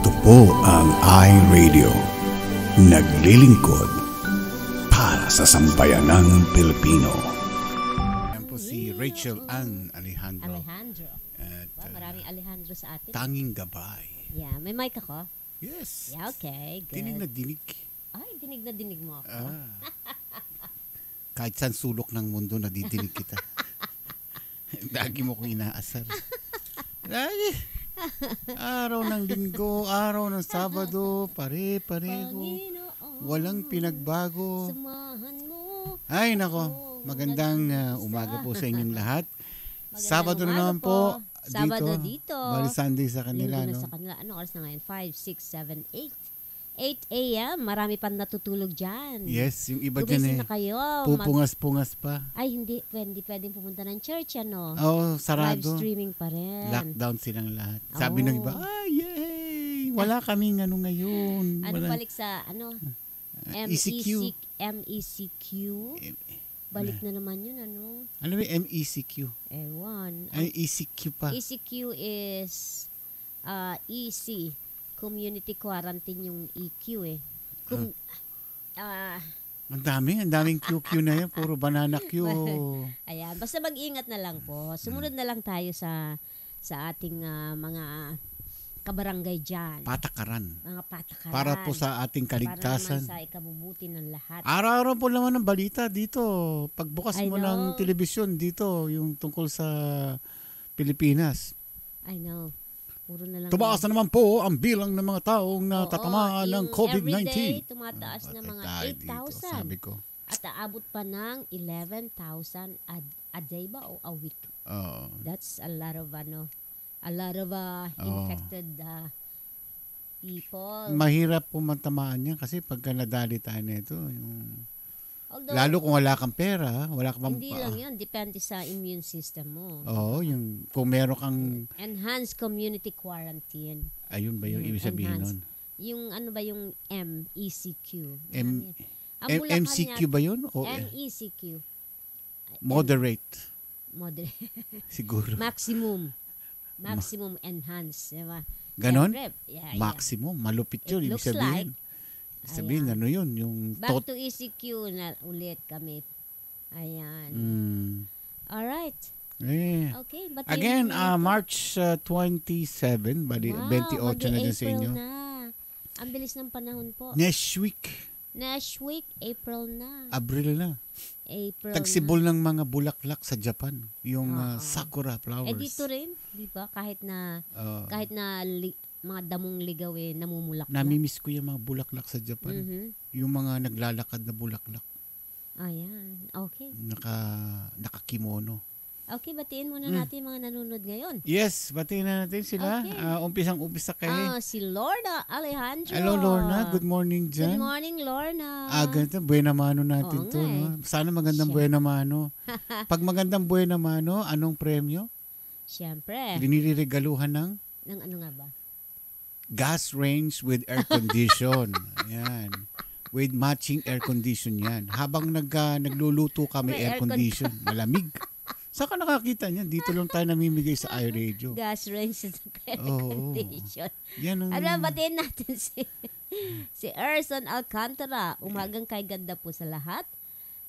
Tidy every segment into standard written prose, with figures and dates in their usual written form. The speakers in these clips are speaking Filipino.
Ito po ang iRadio. Naglilingkod para sa sambayanang Pilipino. Yan po si Rachel Ann Alejandro. At, maraming Alejandro sa atin. Tanging gabay. Yeah, may mic ako? Yes. Yeah, okay, good. Dinig na dinig. Ay, dinig na dinig mo ako. Kahit saan sulok ng mundo, nadidinig kita. Lagi mo kong inaasar. Lagi. Araw ng linggo, araw ng Sabado, pare-pareho. Walang pinagbago. Ay, nako. Magandang umaga po sa inyong lahat. Sabado na naman po. Sabado dito. Bali Sunday sa kanila, Linggo na no? sa kanila. Anong oras na ngayon? 5, 6, 7, 8 a.m. Marami pa natutulog dyan. Yes, yung iba Gumising dyan na kayo. pupungas-pungas pa. Ay, hindi. Pwedeng pumunta ng church, ano? Oo, sarado. Live streaming pa rin. Lockdown silang lahat. Sabi ng iba, yay! Wala kaming ano ngayon. Ano Wala. balik sa, ECQ. MECQ? Balik na naman yun, ano? Ano yung MECQ? Ewan. Ay, ECQ pa. ECQ is EC. Community quarantine yung EQ eh. Ang daming QQ na yan. Puro banana Q. Ayan, basta mag-ingat na lang po. Sumunod na lang tayo sa ating mga kabarangay dyan. Patakaran. Mga patakaran. Para po sa ating kaligtasan. Para naman sa ikabubuti ng lahat. Araw-araw po naman ng balita dito. Pagbukas mo ng know. telebisyon dito, yung tungkol sa Pilipinas. I know. Puro na lang. Tumaas na naman po ang bilang ng mga taong natatamaan ng COVID-19. Everyday, tumataas na mga 8,000. Sabi ko. At aabot pa ng 11,000 a day ba o a week? That's a lot of infected people. Mahirap po matamaan yan kasi pagka nadali tayo nito, lalo kung wala kang pera, wala kang hindi lang yan, depende sa immune system mo. Oo, kung meron kang enhanced community quarantine. Ayun ba yung ibig sabihin nun? Yung ano ba yung MECQ? MCQ ba yun? O MECQ. Moderate. Siguro. Maximum enhanced, diba? Ganon? Yeah, maximum, malupit yun. Ibig sabihin. Sabihin, ano yun? Yung back to ECQ na ulit kami. Ayan. Alright. Okay. Again, March 27, bali, 28 na din sa inyo. Na. Ang bilis ng panahon po. Next week, April na. Abril na. April Tagsibol ng mga bulaklak sa Japan. Yung sakura flowers. Dito rin, di ba? Kahit na mga damong ligaw namumulaklak. Namimiss ko yung mga bulaklak sa Japan. Yung mga naglalakad na bulaklak. Ayan. Okay. Nakakimono. Okay, batiin muna natin mga nanonood ngayon. Yes, batiin na natin sila. Okay. Umpisang-umpisa kayo. Si Lorna Alejandro. Hello, Lorna. Good morning dyan. Good morning, Lorna. Ganito, buena mano natin to. No? Sana magandang buena mano. Pag magandang buena mano, anong premyo? Siyempre. Diniriregaluhan ng ano nga ba? Gas range with air condition. Yan. With matching air condition yan. Habang nagluluto kami air condition. Malamig. Saan ka nakakita niyan? Dito lang tayo namimigay sa iRadio. Gas range with air condition. Yan batiin natin si Erson Alcantara. Umagang kay ganda po sa lahat.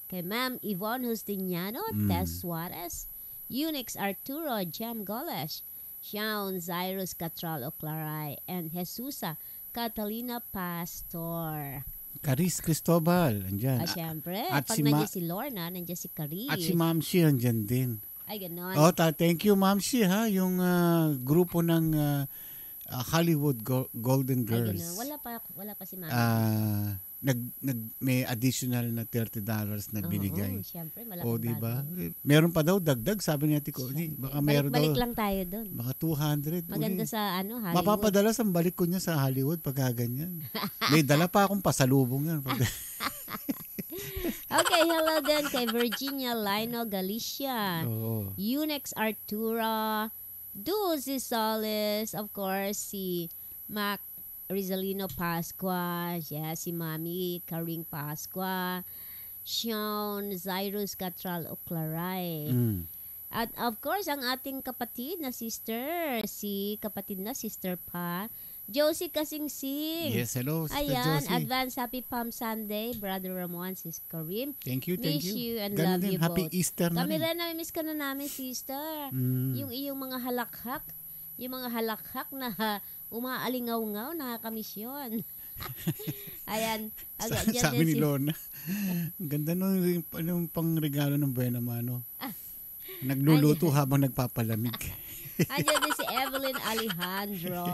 Kay Ma'am Yvonne Justiniano, Tess Suarez, Unix Arturo, Jem Golesh, Shaun Cyrus Catral Oclaray, and Jesusa Catalina Pastor. Caris Cristobal, andyan. Siyempre, at pag nandiyan si Lorna, nandiyan si Caris. At si Ma'am Shi, andyan din. Ay, ganon. Thank you, Ma'am Shi, ha? Yung grupo ng Hollywood Golden Girls. Ay, wala pa si Ma'am. May additional na $30 na binigay. Siyempre, malaking diba? Meron pa daw dagdag, sabi ni Ate Connie. Baka meron balik lang tayo doon. Baka 200. Maganda sa Hollywood. Mapapadalas ang balik ko niya sa Hollywood pagka ganyan. May dala pa akong pasalubong yan. Okay, hello din kay Virginia Lino Galicia. Unix Artura, Dulce Solis, of course, si Mac Rizalino Pascua, si Mami Karing Pascua, Sean Cyrus Catral Oclaray. At of course, ang ating kapatid na sister pa, Josie Kasing-Sing. Yes, hello, Sister Ayan, Josie. advance happy Palm Sunday, Brother Ramon, Sis Karim. Thank you. Miss you and Ganun love din, you Happy both. Easter na Kami rin. rin, nami-miss ka na namin, sister. Mm. Yung iyong mga halakhak, na umaalingaw-ngaw, nakakamiss yun. Ayan. Sabi ni Lorna, ang ganda nung pang regalo ng Buena Mano. Nagluluto habang nagpapalamig. Andiyan din si Evelyn Alejandro.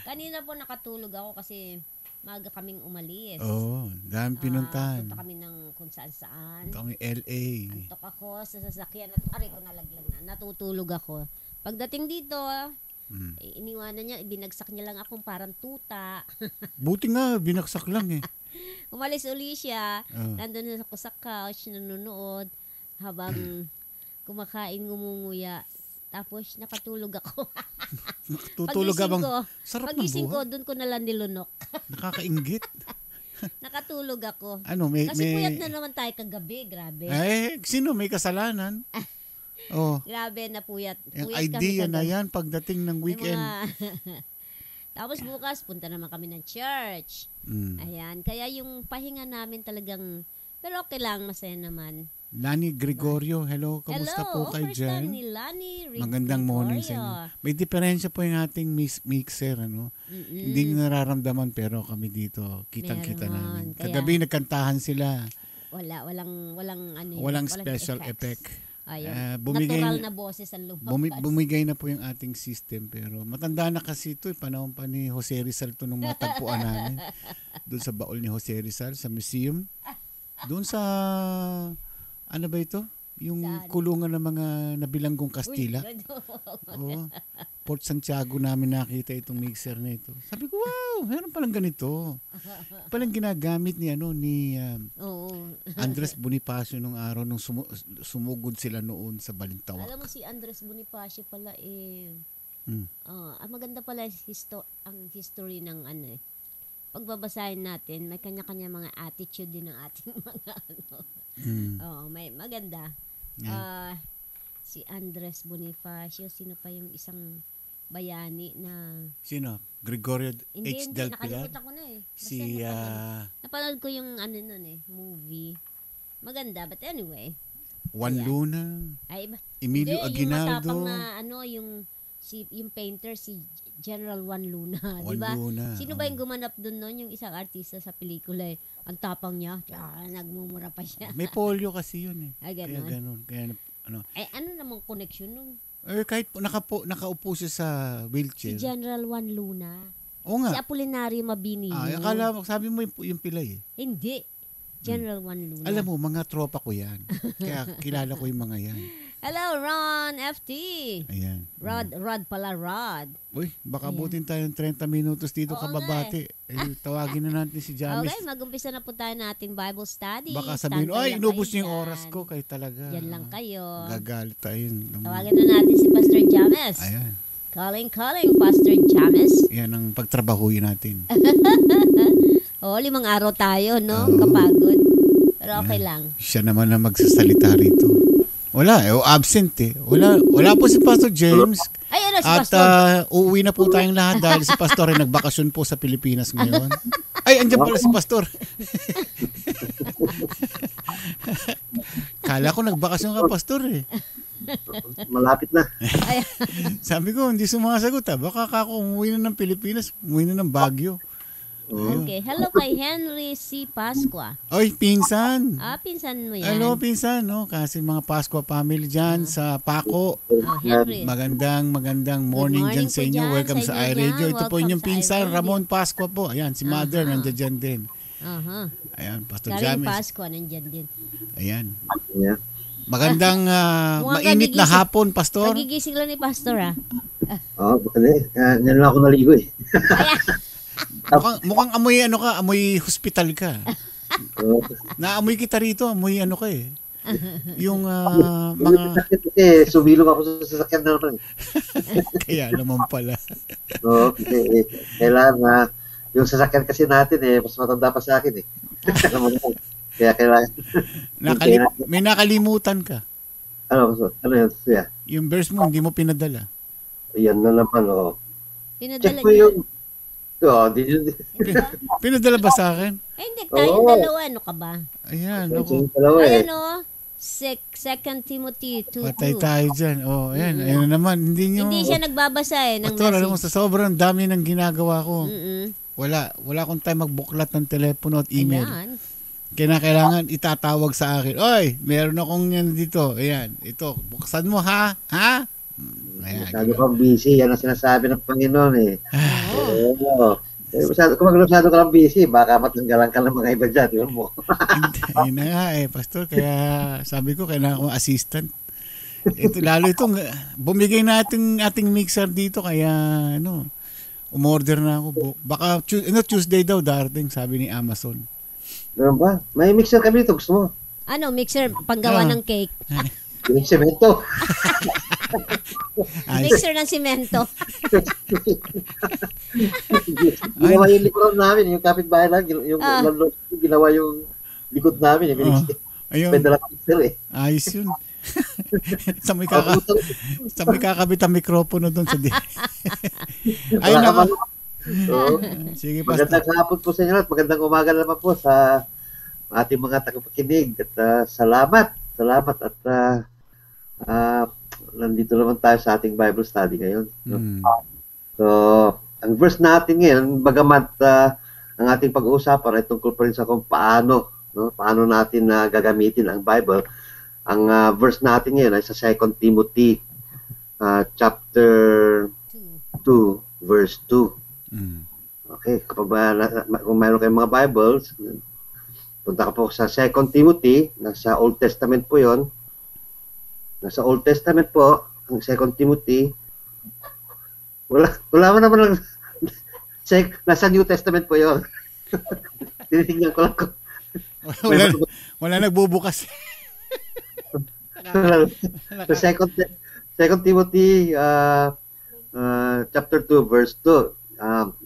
Kanina po nakatulog ako kasi maaga kaming umalis. Dami pinuntahan. Punta kami ng kung saan-saan. Punta kami LA. Antok ako sa sasakyan at aray ko nalaglag na. Natutulog ako. Pagdating dito, iniwanan niya, binagsak niya lang akong parang tuta. Buti nga, binaksak lang eh. Umalis uli siya. Nandun ako sa couch, nanonood habang kumakain, ngumunguya. Tapos nakatulog ako. Tutulog ka bang? Sarap ng pagising ko, buhay. doon ko nalang nilunok. Nakakaingit. Nakatulog ako. May... Kasi puyat na naman tayo kagabi, grabe. Sino may kasalanan? Grabe na puyat. Yung Puyat idea kami na yan pagdating ng weekend. Tapos bukas, punta naman kami ng church. Ayan. Kaya yung pahinga namin talagang, pero okay lang, masaya naman. Lani Gregorio, hello. Kamusta po kayo dyan? Ni Lani Magandang morning sa inyo. May diferensya po yung ating mixer, ano? Hindi nyo nararamdaman pero kami dito, kitang-kita namin. Kagabi nagkantahan sila. Walang special effect. Natural na boses ang lumabas. Bumigay na po yung ating system pero matanda na kasi ito, panahon pa ni Jose Rizal ito nung matagpuan namin. Doon sa baol ni Jose Rizal sa museum. Doon sa ano ba ito? Yung kulungan ng mga nabilanggong Kastila. Port Santiago namin nakita itong mixer na ito. Sabi ko, wow, meron palang ganito. Palang ginagamit ni Andres Bonifacio nung araw nung sumugod sila noon sa Balintawak. Alam mo si Andres Bonifacio pala maganda pala ang history ng pagbabasahin natin, may kanya-kanya mga attitude din ng ating mga may maganda. Yeah. Si Andres Bonifacio, sino pa yung isang bayani na... Sino? Gregorio H. Del Pilar? Nakalimutan ko na eh. Napanood ko yung movie. Maganda, but anyway. Juan Luna. Emilio Aguinaldo. Yung matapang na yung painter, si General Juan Luna. Diba? Sino ba yung gumanap dun noon? Yung isang artista sa pelikula eh. Ang tapang niya, nagmumura pa siya. May polio kasi yun eh. Ganun. Kaya ganun. Ano namang connection nung? Kahit nakaupo siya sa wheelchair. Si General Juan Luna. Oo nga. Si Apolinario Mabini. Akala mo, sabi mo yung pilay eh. Hindi. General Juan Luna. Alam mo, mga tropa ko yan. Kaya kilala ko yung mga yan. Hello, Ron FT. Ayan. Rod pala, Rod. Uy, baka butin tayo ng 30 minutos dito kababati. Tawagin na natin si Jamis. Okay, mag-umpisa na po tayo ng ating Bible study. Baka sabihin, inubos niyo yung oras ko. Kayo talaga. Yan lang kayo. Gagalit tayo. Tawagin na natin si Pastor James. Ayan. Calling, Pastor James. Yan ang pagtrabahuin natin. 5 araw tayo, no? Kapagod. Pero okay lang. Siya naman na magsasalita rito. Wala, absent eh. Wala po si Pastor James. Ay, si At Pastor. uuwi na po tayong lahat dahil si Pastor ay nagbakasyon po sa Pilipinas ngayon. Ay, andyan pala si Pastor. Kala ko nagbakasyon ka, Pastor eh. Malapit na. Sabi ko, hindi sumasagot ha. Baka ako umuwi na ng Pilipinas, umuwi na ng Baguio. Okay. Hello kay Henry C. Pasqua. Oy, pinsan. Pinsan mo yan. Hello, pinsan. No? Kasi mga Pasqua family dyan sa Paco. Henry. Magandang morning dyan sa inyo. Welcome sa iRadio. Ito po inyong pinsan, Ramon Pasqua po. Ayan, si Mother nandiyan din. Ayan, Pastor James. Pasqua nandiyan din. Ayan. Yeah. Magandang mainit na hapon, Pastor. Nagigising lang ni Pastor Yan lang ako naligo eh. Mukhang amoy hospital ka. Naamoy kita rito, amoy ka eh. Yung mga... Subilog ako sa sasakyan na naman. Kaya naman pala. Kailangan yung sasakyan kasi natin mas matanda pa sa akin eh. Kaya kailangan... May nakalimutan ka. Ano yun? Yung verse mo, hindi mo pinadala. Yan na naman, Pinadala check mo yung Oo, di yun. Pinadala ba sa akin? Eh, hindi, tayong Oo. dalawa. Ano ka ba? Ayan, ako. Yung dalawa eh. Ayan o. 2 Timothy 2:2. Patay tayo dyan. Oh, ayan. Ayan na naman. Hindi nyo... Hindi siya nagbabasa ng Pastor, alam mo, message. sa sobrang dami ng ginagawa ko, Mm-mm. wala akong time magbuklat ng telepono at email. Ayan. Kailangan itatawag sa akin, oy, meron akong yan dito. Ayan, ito, buksan mo ha? Ha? Ayan, Masyado kang busy. Yan ang sinasabi ng Panginoon eh. Oo. Kung masyado ka lang busy, baka matanggalan ka ng mga iba dyan. Yun mo. Yun na nga Pastor, kaya sabi ko, kailangan ko assistant. Ito, lalo itong, bumigay natin ating mixer dito, kaya umorder na ako. Baka Tuesday daw darating, sabi ni Amazon. Ganun ba? May mixer kami dito. Gusto mo? Ano, mixer, panggawa ng cake. Yung semento. Mixer ng simento. Ginawa yung likuran namin. Yung kapitbahay lang. Yung landlord, ginawa yung likod namin. Ayun, Pwede lang mixer eh. ayos yun. sa may kakabit ang mikropono doon sa Ay, nako. So, Sige, Pastor. magandang hapon po sa inyo at magandang umaga naman po sa ating mga tagapakinig at salamat at nandito naman tayo sa ating Bible study ngayon. So, ang verse natin ngayon, bagamat ang ating pag-uusapan ay tungkol pa rin sa kung paano natin gagamitin ang Bible. Ang verse natin ngayon ay sa 2 Timothy chapter 2 verse 2. Okay, kung mayroon kayong mga Bibles, punta ka po sa 2 Timothy, nasa Old Testament po 'yon. Nasa Old Testament po, ang 2 Timothy. Wala mo naman nasa New Testament po 'yon. Tinitingnan ko lang ko. Wala nagbubukas. Sa 2 Timothy chapter 2 verse 2.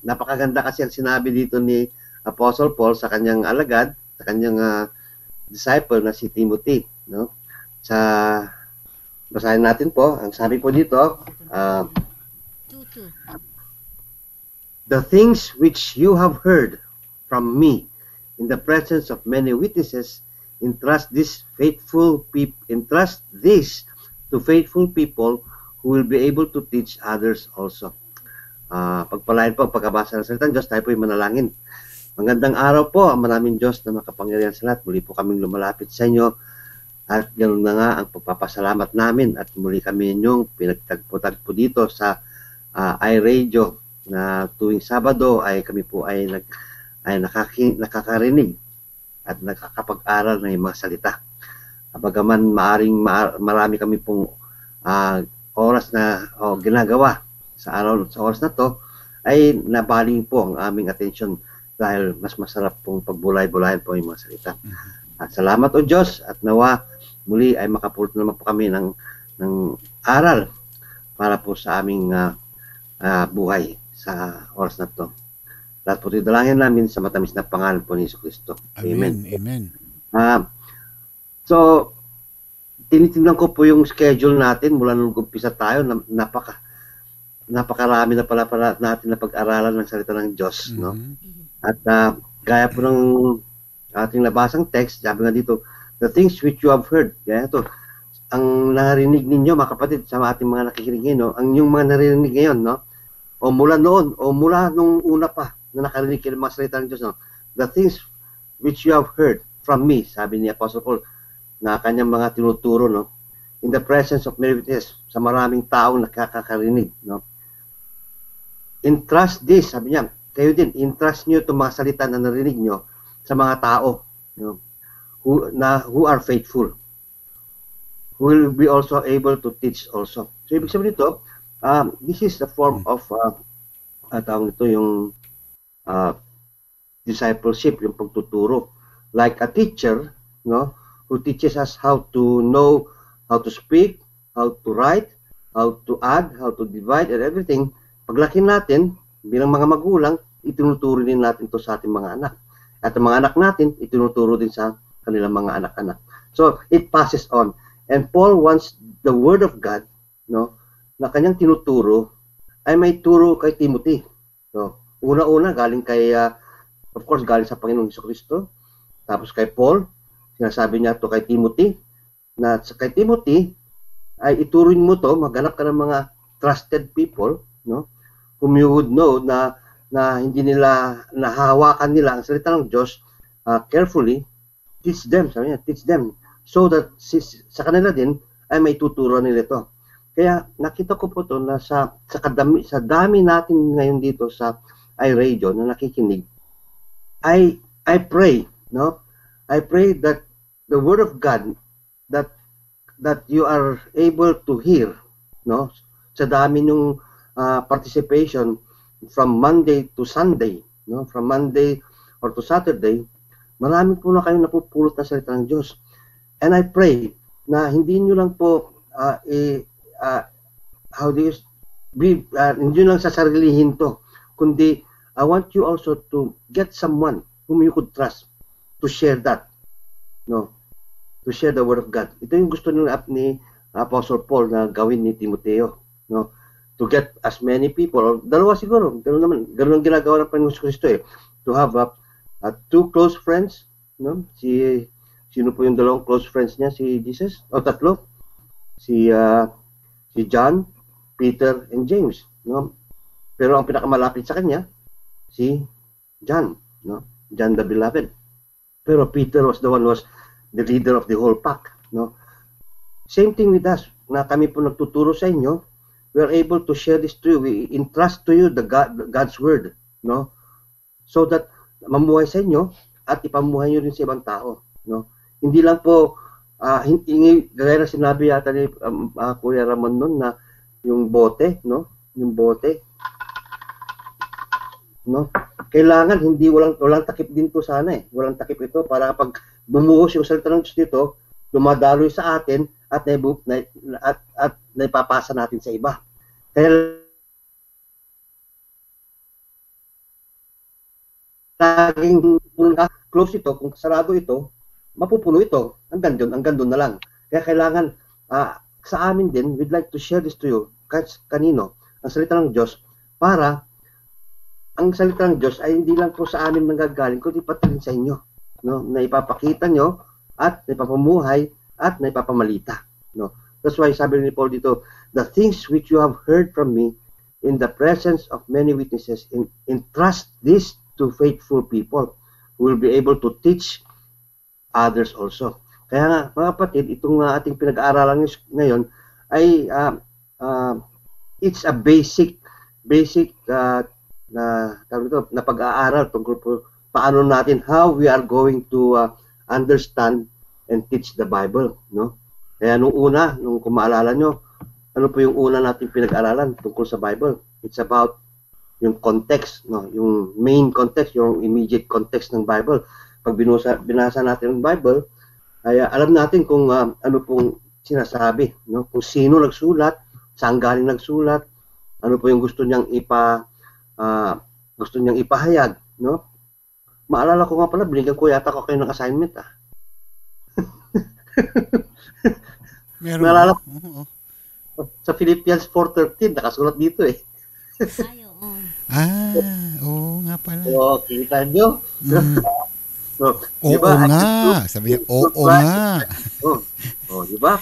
Napakaganda kasi ang sinabi dito ni Apostle Paul sa kanyang alagad, sa kanyang disciple na si Timothy, no? Sa basahin natin po, ang sabi po dito, the things which you have heard from me in the presence of many witnesses, entrust this to faithful people who will be able to teach others also. Pagpalain po ang pagkabasa ng salita ng Diyos, tayo po ay manalangin. Magandang araw po, ang maraming Diyos na makapangyarihan sa lahat. Muli po kaming lumalapit sa inyo at ganoon na nga ang pagpapasalamat namin at muli kami inyong pinagtagpo-tagpo dito sa iRadio na tuwing Sabado ay kami po ay nakakarinig at nakakapag-aral ng mga salita. Bagaman marami kami pong oras na ginagawa sa oras na to, ay nabaling po ang aming atensyon dahil mas masarap pong pagbulay-bulayan po yung mga salita. At salamat o Diyos at nawa muli ay makapulot naman po kami ng aral para po sa aming buhay sa oras na to. Lahat po dalangin namin sa matamis na pangalan po ni Jesucristo. Amen. Amen. So, tinitingnan ko po yung schedule natin mula nung umpisa tayo. Napakarami na pala natin na pag-aralan ng salita ng Diyos. No? At gaya po ng ating nabasang text, sabi nga dito, the things which you have heard. Kaya ito, ang narinig ninyo, mga kapatid, sa ating mga nakikinig ngayon, ang yung mga narinig ngayon, no? O mula noon, o mula nung una pa, na nakarinig kayo ng mga salita ng Diyos, no? The things which you have heard from me, sabi ni Apostle Paul, na kanyang mga tinuturo, no? In the presence of many witnesses, sa maraming taong nakakarinig, no? Entrust this, sabi niya, kayo din, entrust nyo itong mga salita na narinig nyo sa mga tao, no? Who are faithful, who will be also able to teach also. So, ibig sabihin nito, this is the form of, tawag nito yung discipleship, yung pagtuturo. Like a teacher, no, who teaches us how to know, how to speak, how to write, how to add, how to divide, and everything. Paglaki natin, bilang mga magulang, itinuturo din natin to sa ating mga anak. At ang mga anak natin, itinuturo din sa kanilang mga anak-anak. So, it passes on. And Paul wants the Word of God, no, na kanyang tinuturo, ay may turo kay Timothy. So, Una-una, galing kay, of course, galing sa Panginoong Jesucristo. Tapos kay Paul, sinasabi niya to kay Timothy, na kay Timothy, ay ituruin mo to, maghanap ka ng mga trusted people, no? Whom you would know na hindi nila, nahahawakan nila ang salita ng Diyos carefully, teach them, sabi niya, teach them, so that sa kanila din, ay may tuturo nila ito. Kaya nakita ko po to na sa dami natin ngayon dito sa iRadio na nakikinig, I pray, no? I pray that the Word of God that you are able to hear, no? Sa dami ng participation from Monday to Sunday, no? From Monday or to Saturday, marami po na kayong napupulot na salita ng Diyos. And I pray na hindi nyo lang po hindi lang sa sarilihin to, kundi I want you also to get someone whom you could trust to share that, no? To share the Word of God. Ito yung gusto ni Apostle Paul na gawin ni Timoteo, no? To get as many people, or dalawa siguro, ganun ang ginagawa ng Panginoon Kristo eh. To have two close friends, no? Sino po yung dalawang close friends niya? Si Jesus? O tatlo? Si John, Peter, and James, no? Pero ang pinakamalapit sa kanya, si John, no? John the Beloved. Pero Peter was the leader of the whole pack, no? Same thing with us, na kami po nagtuturo sa inyo, we are able to share this to you. We entrust to you God's Word, no? So that mamuhay sa inyo at ipamuhay nyo rin sa ibang tao, no? Hindi lang po, gaya na sinabi yata ni Kuya Ramon nun na yung bote, no? Yung bote, no? Kailangan hindi walang takip din po sana eh. Walang takip ito para kapag bumuhos yung salita ng Diyos dito, dumadaloy sa atin at naipapasa natin sa iba. Kaya laging close ito, kung sarado ito, mapupuno ito. Hanggang doon na lang. Kaya kailangan sa amin din, we'd like to share this to you, kahit kanino, ang salita ng Diyos, para ang salita ng Diyos ay hindi lang po sa amin nanggagaling, kundi pati rin sa inyo, no? Na ipapakita nyo at naipapumuhay at naipapamalita, no? That's why sabi ni Paul dito, the things which you have heard from me in the presence of many witnesses, entrust this to faithful people who will be able to teach others also. Kaya nga, mga kapatid, itong ating pinag-aaralan ngayon ay it's a basic na pag-aaral tungkol po paano natin, how we are going to understand and teach the Bible, no? Kaya nung kung maalala nyo, ano po yung una nating pinag-aralan tungkol sa Bible? It's about yung context, no? Yung main context, yung immediate context ng Bible. Pag binasa natin ang Bible, ay alam natin kung ano pong sinasabi, no? Kung sino nagsulat, saan galing nagsulat, ano po yung gusto niyang ipahayag, no? Maalala ko nga pala, binigyan ko yata kayo ng assignment, Meron. Naalala ko, sa Philippians 4:13, nakasulat dito eh. Oo nga pala. So, kita nyo? So, oo diba? Nga. Sabi niya, oo nga. Diba?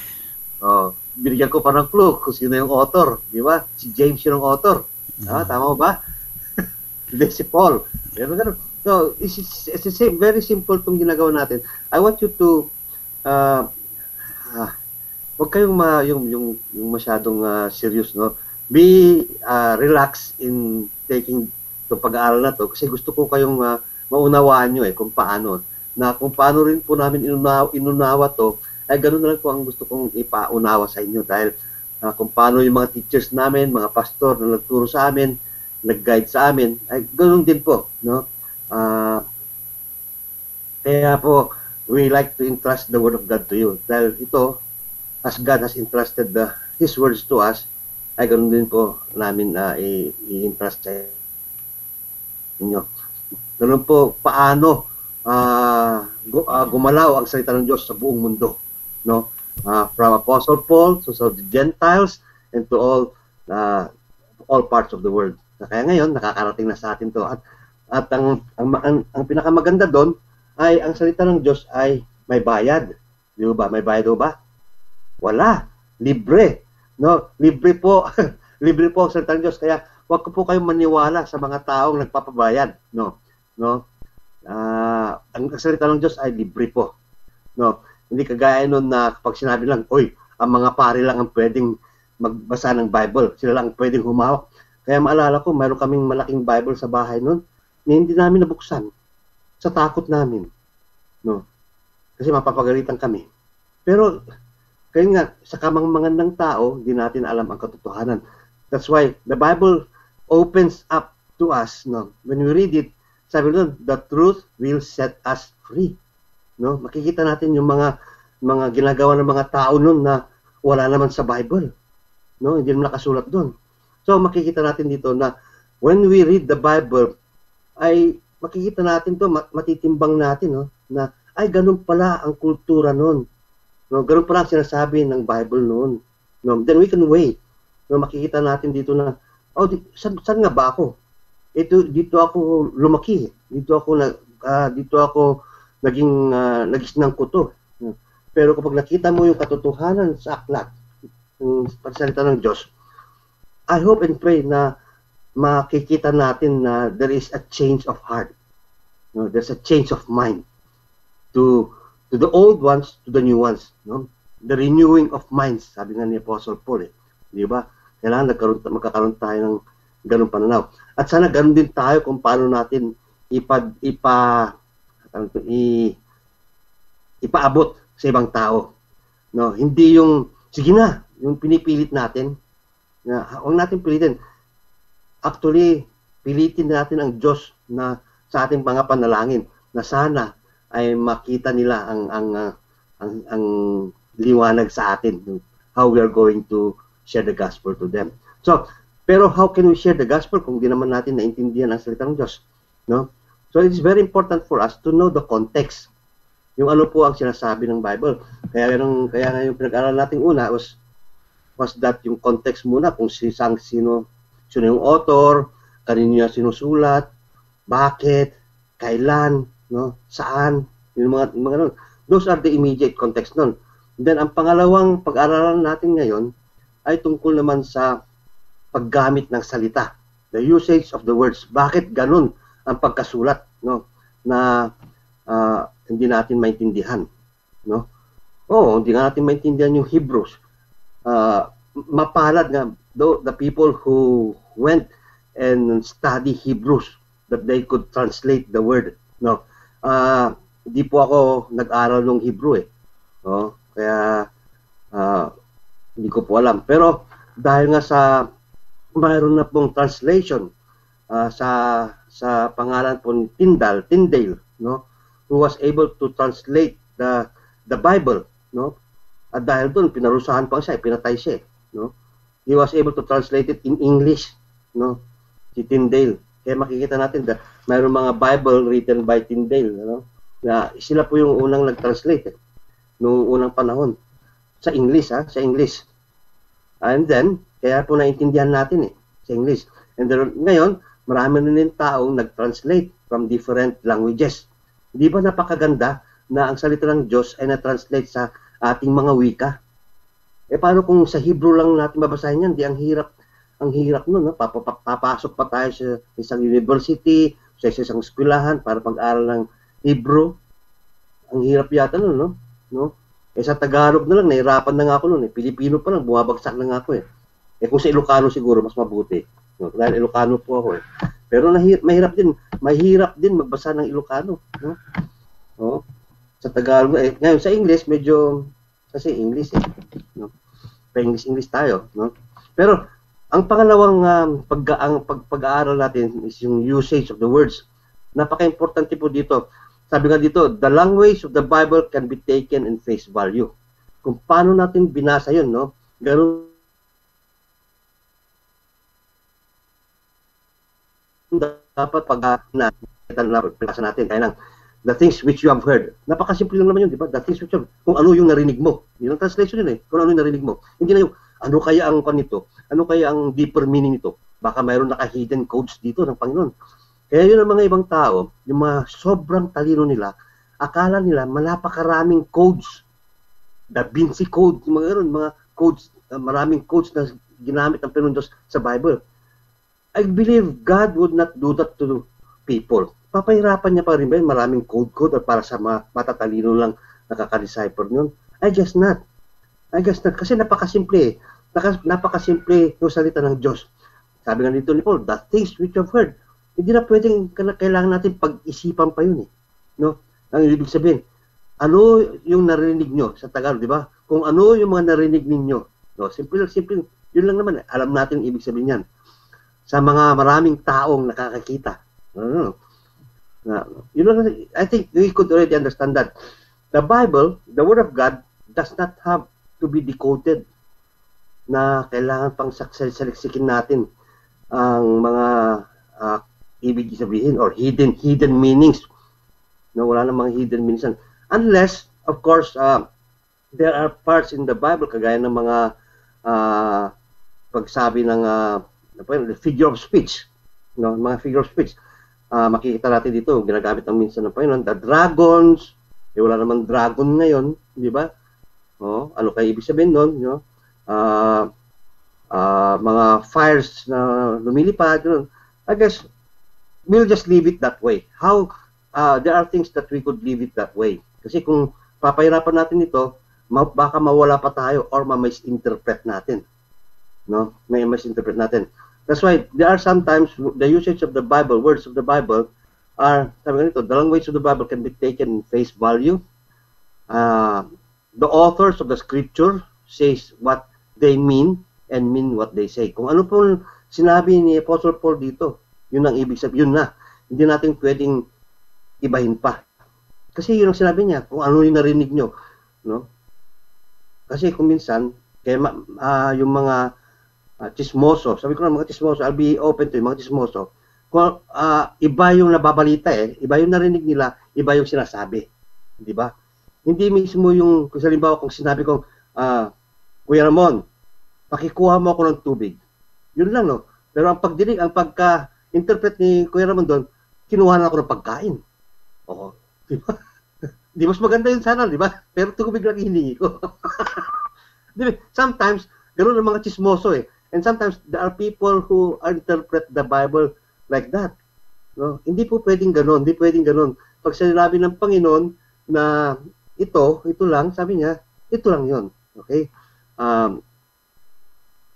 Binigyan ko pa ng clue kung sino yung author. Diba? Si James yung author. Tama ba? Hindi, si Paul. So, it's very simple itong ginagawa natin. I want you to huwag kayong yung masyadong serious, no? Be relaxed in taking itong pag-aaral na to kasi gusto ko kayong maunawaan nyo kung paano rin po namin inunawa to, ay ganun na lang po ang gusto kong ipaunawa sa inyo dahil kung paano yung mga teachers namin, mga pastor na nagturo sa amin, nag-guide sa amin, ay ganun din po, no? Kaya po, we like to entrust the Word of God to you dahil ito, as God has entrusted His words to us, ay ganun din po namin i-entrust sa inyo. Ganun po, paano gumalaw ang salita ng Diyos sa buong mundo, no? From Apostle Paul to the Gentiles and to all parts of the world. Kaya ngayon, nakakarating na sa atin to. At ang pinakamaganda doon ay ang salita ng Diyos ay may bayad. Di ba? May bayad ba? Wala. Libre. No? Libre po. Libre po ang salita ng Diyos. Kaya huwag ko po kayong maniwala sa mga taong nagpapabayad. No? No? Ang salita ng Diyos ay libre po. No? Hindi kagaya nun na kapag sinabi lang, oy, ang mga pari lang ang pwedeng magbasa ng Bible. Sila lang ang pwedeng humawak. Kaya maalala ko, mayroon kaming malaking Bible sa bahay nun na hindi namin nabuksan sa takot namin. No? Kasi mapapagalitan kami. Pero, kaya nga, sa kamangmangan ng tao, hindi natin alam ang katotohanan. That's why the Bible opens up to us. No? When we read it, sabi doon, the truth will set us free. No? Makikita natin yung mga ginagawa ng mga tao noon na wala naman sa Bible. No? Hindi naman nakasulat doon. So makikita natin dito na when we read the Bible, ay makikita natin to, matitimbang natin, no? Na ay ganun pala ang kultura noon. No? Ganun pala ang sinasabi ng Bible noon. No? Then we can wait. No? Makikita natin dito na, oh, saan nga ba ako? Dito ako lumaki. Dito ako naging nagisnang ko to. Pero kapag nakita mo yung katotohanan sa aklat, yung pagsalita ng Diyos, I hope and pray na makikita natin na there is a change of heart. No, there's a change of mind to the old ones, to the new ones. No? The renewing of minds, sabi nga ni Apostle Paul. Di ba? Kailangan magkakaroon tayo ng ganung pananaw. At sana ganun din tayo kung paano natin ipaabot sa ibang tao. No? Hindi yung, sige na, yung pinipilit natin, na huwag natin pilitin. Actually, pilitin natin ang Diyos na sa ating mga panalangin na sana ay makita nila ang liwanag sa atin, how we are going to share the gospel to them. So, pero how can we share the gospel kung di naman natin naintindihan ang salita ng Diyos? No? So, it's very important for us to know the context. Yung ano po ang sinasabi ng Bible. Kaya nga yung pinag-aral natin una was that yung context muna, kung sino yung author, kanino niya sinusulat, bakit, kailan, no, saan, yung mga nun. Those are the immediate context nun. Then, ang pangalawang pag-aralan natin ngayon ay tungkol naman sa paggamit ng salita, the usage of the words. Bakit ganun ang pagkasulat, no, na hindi natin maintindihan, no? Oo, hindi nga natin maintindihan yung Hebrews. Mapalad nga the people who went and study Hebrews that they could translate the word. No, hindi po ako nag-aral ng Hebrew no, kaya hindi ko po alam. Pero dahil nga sa mayroon na pong translation sa pangalan po ni Tyndale, no, who was able to translate the Bible, no. At dahil doon, pinarusahan pa siya, pinatay siya, no? He was able to translate it in English, no? Si Tyndale. Kaya makikita natin na mayroong mga Bible written by Tyndale, no? Na sila po yung unang nag-translate, noong unang panahon. Sa English, sa English. And then, kaya po naintindihan natin, sa English. And then, ngayon, marami na rin taong nag-translate from different languages. Di ba napakaganda na ang salita ng Diyos ay na-translate sa ating mga wika? Paano kung sa Hebrew lang natin babasahin yan? Di ang hirap nun, no? Papasok pa tayo sa isang university, sa isang eskwelahan para pag-aral ng Hebrew. Ang hirap yata nun, no? Sa Tagalog na lang, nahirapan na nga ako nun. Pilipino pa lang, bumabagsak na nga ako. Kung sa Ilocano siguro, mas mabuti. No? Dahil Ilocano po ako. Pero mahirap din magbasa ng Ilocano. No? No? Sa Tagalog, ngayon sa English, medyo, kasi English no? Pa-English tayo, no? Pero, ang pangalawang pag-aaral natin is yung usage of the words. Napaka-importante po dito. Sabi nga dito, the language of the Bible can be taken in face value. Kung paano natin binasa yun, no? Ganun dapat pag-binasa natin. Kaya lang, the things which you have heard. Napakasimple lang naman yun, di ba? The things which you have, kung ano yung narinig mo. Yun ang translation yun kung ano yung narinig mo. Hindi na yung, ano kaya ang kanito? Ano kaya ang deeper meaning nito? Baka mayroon naka-hidden codes dito ng Panginoon. Kaya yun ang mga ibang tao, yung mga sobrang talino nila, akala nila napakaraming codes. Da Vinci Code, mga codes, maraming codes na ginamit ng Panginoon Diyos sa Bible. I believe God would not do that to people. Papahirapan niya pa rin ba yun? Maraming code at para sa matatalino lang nakaka-decipher yun? I guess not. Kasi napakasimple eh. Napakasimple yung salita ng Diyos. Sabi nga dito ni Paul, the things which you've heard. Hindi na pwedeng kailangan natin pag-isipan pa yun eh. No? Ang ibig sabihin, ano yung narinig nyo sa Tagalog, di ba? Kung ano yung mga narinig ninyo. No? Simple, yun lang naman. Alam natin yung ibig sabihin yan. Sa mga maraming taong nakakakita. Yun lang, I think we could already understand that. The Bible, the Word of God, does not have to be decoded na kailangan pang saliksikin natin ang mga ibig sabihin or hidden meanings. No, wala namang hidden meanings. Unless, of course, there are parts in the Bible, kagaya ng mga pagsabi ng figure of speech. No, mga figure of speech. Makikita natin dito, ginagamit ng minsan ng Panginoon. The dragons, wala namang dragon ngayon, di ba? Ano kayo ibig sabihin nun? No? Mga fires na lumilipad. I guess, we'll just leave it that way. There are things that we could leave it that way. Kasi kung papahirapan natin ito, baka mawala pa tayo or ma-misinterpret natin. No? May misinterpret natin. That's why there are sometimes the usage of the Bible, words of the Bible, sabi nga nito, the language of the Bible can be taken in face value. The authors of the scripture says what they mean and mean what they say. Kung ano po sinabi ni Apostle Paul dito, yun ang ibig sabihin, yun na. Hindi natin pwedeng ibahin pa. Kasi yun ang sinabi niya, kung ano yung narinig nyo. No? Kasi kung minsan, kaya yung mga chismoso, sabi ko na mga chismoso, I'll be open to yung mga chismoso. Kung iba yung nababalita iba yung narinig nila, iba yung sinasabi. Di ba? Hindi mismo yung, kung halimbawa, kung sinabi kong, Kuya Ramon, pakikuha mo ako ng tubig. Yun lang, no? Pero ang pagka-interpret ni Kuya Ramon doon, kinuha na ako ng pagkain. Oo. Di ba? Di mas maganda yun sana, di ba? Pero tubig lang hiningi ko. Sometimes, ganoon ang mga chismoso eh. And sometimes, there are people who interpret the Bible like that. No? Hindi po pwedeng ganoon. Hindi pwedeng ganoon. Pag sinabi ng Panginoon na ito lang, sabi niya, ito lang yun. Okay?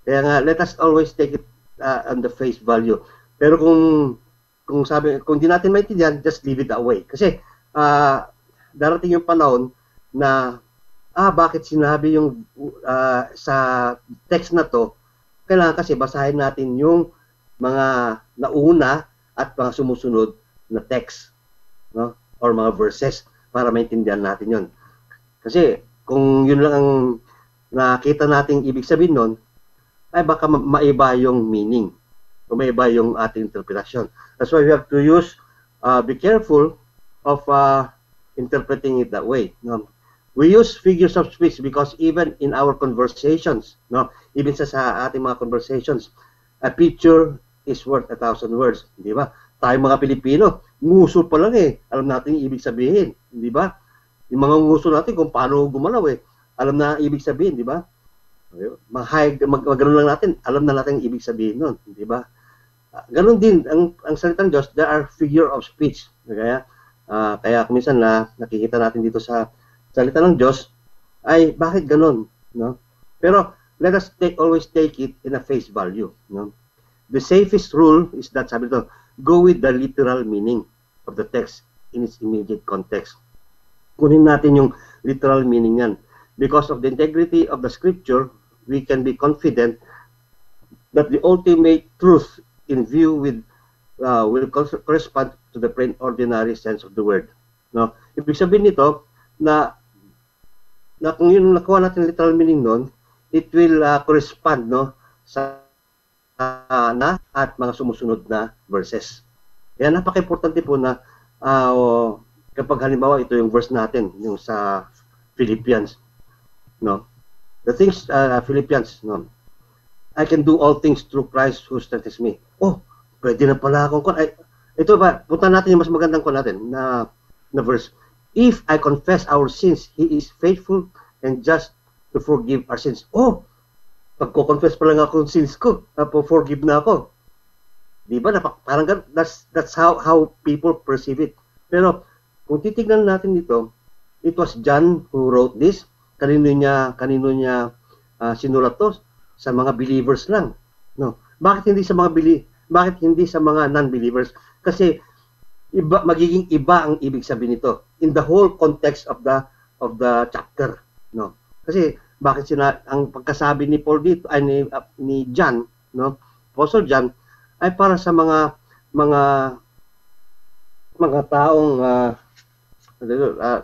Kaya nga, let us always take it on the face value. Pero kung di natin maintindihan, just leave it that way. Kasi, darating yung panahon na, bakit sinabi yung sa text na to, kailangan kasi basahin natin yung mga nauna at mga sumusunod na text, no? Or mga verses para maintindihan natin yon. Kasi kung yun lang ang nakita nating ibig sabihin nun, ay baka maiba yung meaning o maiba yung ating interpretasyon. That's why we have to be careful of interpreting it that way. No? We use figures of speech because even in our conversations, no, even sa ating mga conversations, a picture is worth 1,000 words, di ba? Tayo mga Pilipino, nguso pa lang alam natin yung ibig sabihin, di ba? Yung mga nguso natin kung paano gumalaw alam na ibig sabihin, di ba? Magano'n lang natin, alam na natin yung ibig sabihin nun, di ba? Ganon din ang salitang Diyos, there are figure of speech. Kaya minsan nakikita natin dito sa salita ng Diyos, ay bakit ganon? No? Pero let us always take it in a face value. No? The safest rule is that, sabi ito, go with the literal meaning of the text in its immediate context. Kunin natin yung literal meaning yan. Because of the integrity of the scripture, we can be confident that the ultimate truth in view will correspond to the plain ordinary sense of the word. No? Ibig sabihin nito na kung yun nakuha natin literal meaning nun, it will correspond sa na at mga sumusunod na verses. Kaya napaka-importante po na kapag halimbawa ito yung verse natin, yung sa Philippians, no? The things Philippians, no? I can do all things through Christ who strengthens me. Oh, pwede na pala akong ito ba, punta natin yung mas magandang natin na verse. If I confess our sins, He is faithful and just to forgive our sins. Oh, pagko-confess pa lang ako ng sins ko, forgive na ako. Di ba? Parang that's how people perceive it. Pero kung titignan natin dito, it was John who wrote this. Kanino niya sinulat to? Sa mga believers lang. No. Bakit hindi sa mga non-believers? Kasi magiging iba ang ibig sabihin nito in the whole context of the chapter, no. Kasi bakit ang pagkasabi ni Paul dito ay ni John, no? Apostle John ay para sa mga taong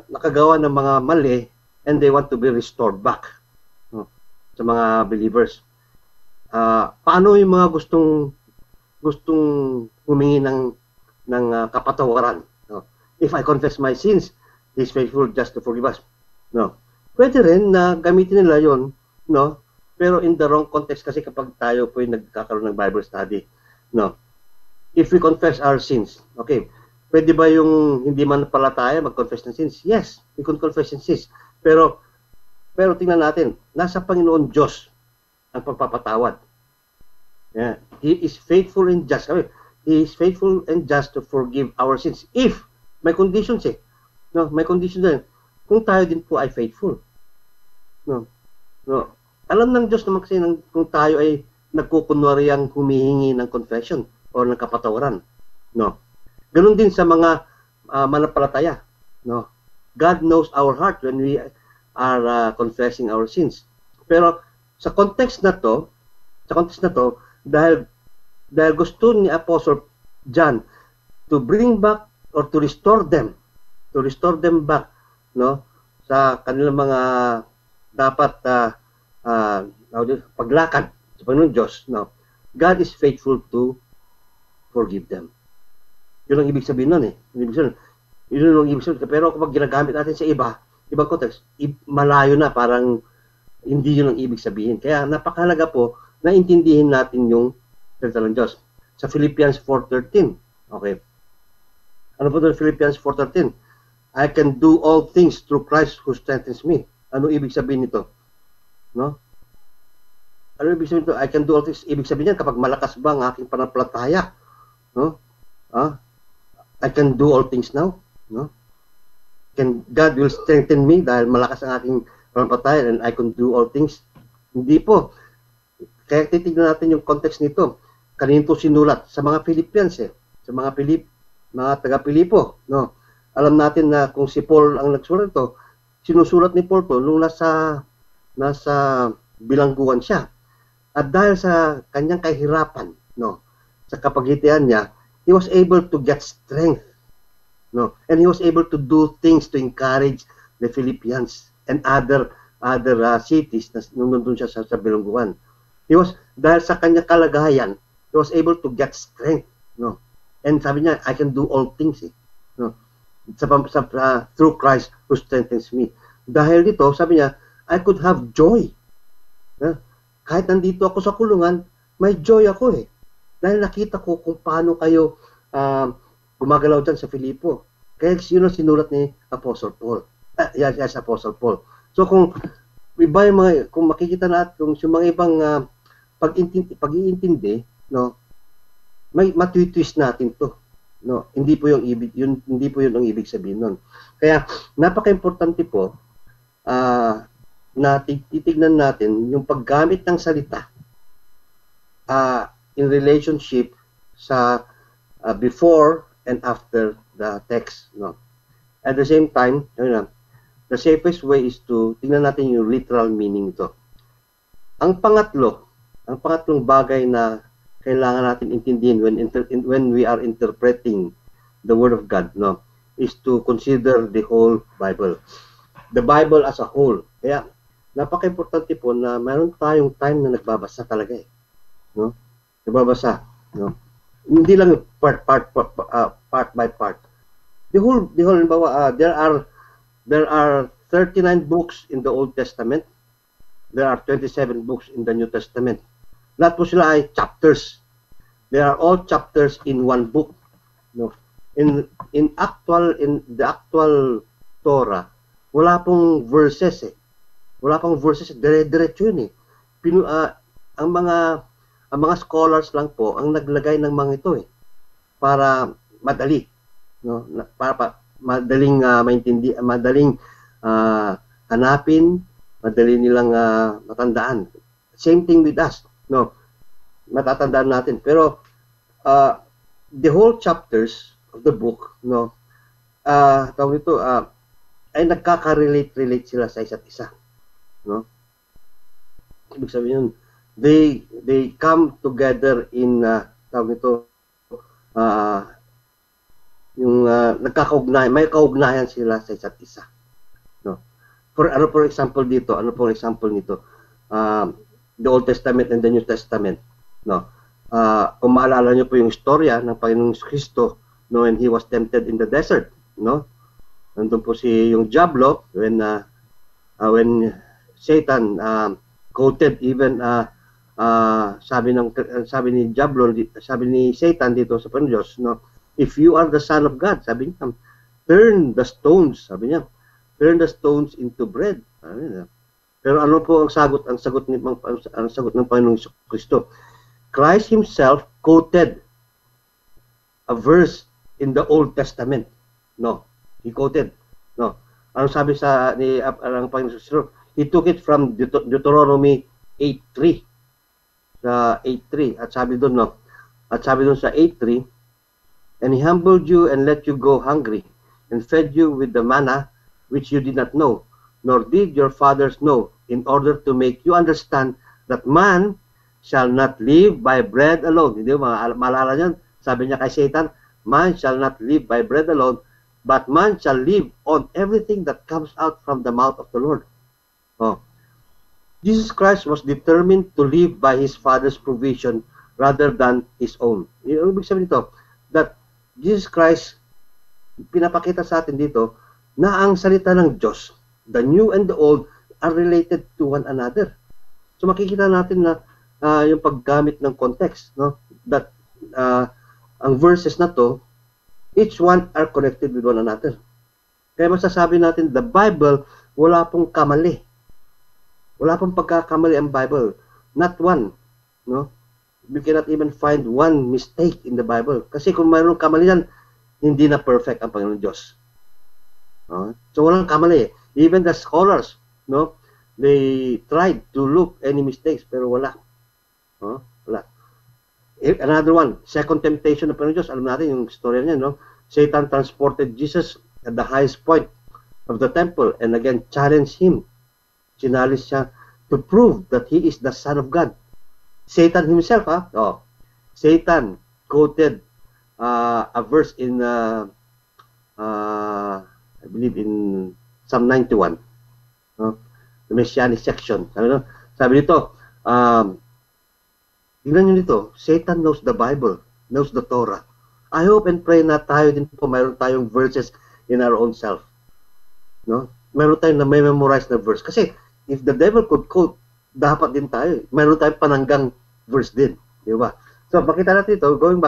nakagawa ng mga mali and they want to be restored back, no, sa mga believers. Paano yung mga gustong humingi ng kapatawaran, no? If I confess my sins, He is faithful just to forgive us, no. Pwede rin na gamitin nila yon, no, pero in the wrong context kasi kapag tayo po yung nagkakaroon ng Bible study, no. If we confess our sins, okay, pwede ba yung hindi mananampalataya mag-confess ng sins? Yes, we can confess in sins, pero tingnan natin, nasa Panginoon Diyos ang pagpapatawad. Yeah. He is faithful and just. He is faithful and just to forgive our sins. If, may conditions No, may conditions din. Kung tayo din po ay faithful. No. Alam ng Diyos naman kasi kung tayo ay nagkukunwari ang humihingi ng confession o ng kapatawaran. No. Ganun din sa mga manampalataya. No. God knows our heart when we are confessing our sins. Pero sa context na to, dahil gusto ni Apostle John to bring back or to restore them back, no, sa kanilang mga dapat paglakad sa Panginoon Diyos, no. God is faithful to forgive them. Yun ang ibig sabihin nun Yun ang ibig sabihin. Pero kapag ginagamit natin sa ibang context, malayo na, parang hindi yun ang ibig sabihin. Kaya napakahalaga po na intindihin natin yung salita ng Diyos. Sa Philippians 4:13, okay. Ano po ito, Philippians 4:13? I can do all things through Christ who strengthens me. Ano ibig sabihin nito? No? Ano ibig sabihin nito? I can do all things. Ibig sabihin niyan, kapag malakas ba ang aking pananampalataya? No? I can do all things now. No? God will strengthen me dahil malakas ang aking pananampalataya and I can do all things. Hindi po. Kaya titignan natin yung context nito. Kanino to sinulat? Sa mga Philippians Sa mga taga-Pilipo, no? Alam natin na kung si Paul ang nagsulat ito, sinusulat ni Paul to nung nasa bilangguan siya. At dahil sa kanyang kahirapan, no, sa kapagitian niya, he was able to get strength, no? And he was able to do things to encourage the Philippians and other cities na nandun siya sa bilangguan. Dahil sa kanyang kalagayan, he was able to get strength, no? And sabi niya, I can do all things, no? Through Christ who strengthens me. Dahil dito, sabi niya, I could have joy. Kahit nandito ako sa kulungan, may joy ako Dahil nakita ko kung paano kayo gumagalaw dyan sa Filipo. Kaya sino sinulat ni Apostle Paul? Yes, Apostle Paul. So kung makikita natin kung yung mga ibang pag-iintindi, no, may matwitwist natin to, no. Hindi po yun ang ibig sabihin nun. Kaya napaka-importante po na titignan natin yung paggamit ng salita in relationship sa before and after the text, no. At the same time, the safest way is to tingnan natin yung literal meaning ito. Ang pangatlong bagay na kailangan natin intindihin when we are interpreting the Word of God, no, is to consider the whole Bible. The Bible as a whole. Kaya napaka-importante po na mayroon tayong time na nagbabasa talaga no? Nagbabasa, no? Hindi lang part by part. The whole there are 39 books in the Old Testament. There are 27 books in the New Testament. Lahat po sila ay chapters. They are all chapters in one book. No? In the actual Torah, wala pong verses eh. Wala pong verses, dire-diretso yun eh. Ang mga scholars lang po ang naglagay ng mga ito eh para madali, no? Para madaling maintindi, madaling hanapin, madali nilang matandaan. Same thing with us, no? Matatandaan natin. Pero the whole chapters of the book, no, tawag nito, ay nagkaka-relate sila sa isa't isa, no? Ibig sabihin yun, they come together in tawag nito, yung nagkakaugnayan, may kaugnayan sila sa isa't isa, no? For example dito, ano po example nito? The Old Testament and the New Testament, no? Kung maalala niyo po yung istorya ng Panginoong Kristo, no, when he was tempted in the desert, no? Nandun po yung Diablo when Satan quoted even sabi ni Diablo, sabi ni Satan dito sa Panginoon Diyos, no, if you are the Son of God, sabi niya, turn the stones, sabi niya, turn the stones into bread. Pero ano po ang sagot ng Panginoong Kristo? Christ himself quoted a verse in the Old Testament. No, he quoted. No, ano sabi ng Panginoong Kristo? He took it from Deuteronomy 8:3. Sa 8:3 at sabi doon, no, at sabi doon sa 8:3, and he humbled you and let you go hungry and fed you with the manna which you did not know, nor did your fathers know, in order to make you understand that man shall not live by bread alone. Hindi mo maalala niyan? Sabi niya kay Satan, man shall not live by bread alone, but man shall live on everything that comes out from the mouth of the Lord. Oh. Jesus Christ was determined to live by his Father's provision rather than his own. Ibig sabihin dito, that Jesus Christ, pinapakita sa atin dito, na ang salita ng Diyos, the new and the old, are related to one another. So makikita natin na yung paggamit ng context, no? That ang verses na to, each one are connected with one another. Kaya masasabi natin, the Bible, wala pong kamali. Wala pong pagkakamali ang Bible. Not one. No? You cannot even find one mistake in the Bible. Kasi kung mayroong kamali yan, hindi na perfect ang Panginoon Diyos. No? So walang kamali. Even the scholars, no, they tried to look any mistakes, pero wala. No? Wala. Another one, second temptation ng Panginoon Diyos. Alam natin yung story niya, no? Satan transported Jesus at the highest point of the temple and again challenged him. Challenged siya to prove that he is the Son of God. Satan himself, Satan quoted a verse in I believe in Psalm 91, the Messianic section. Sabi nito, tingnan nyo dito, Satan knows the Bible, knows the Torah. I hope and pray na tayo din po mayroon tayong verses in our own self. No? Mayroon tayong na may memorize na verse. Kasi if the devil could quote, dapat din tayo. Mayroon tayong pananggang verse din. Di ba? So, makita natin ito, going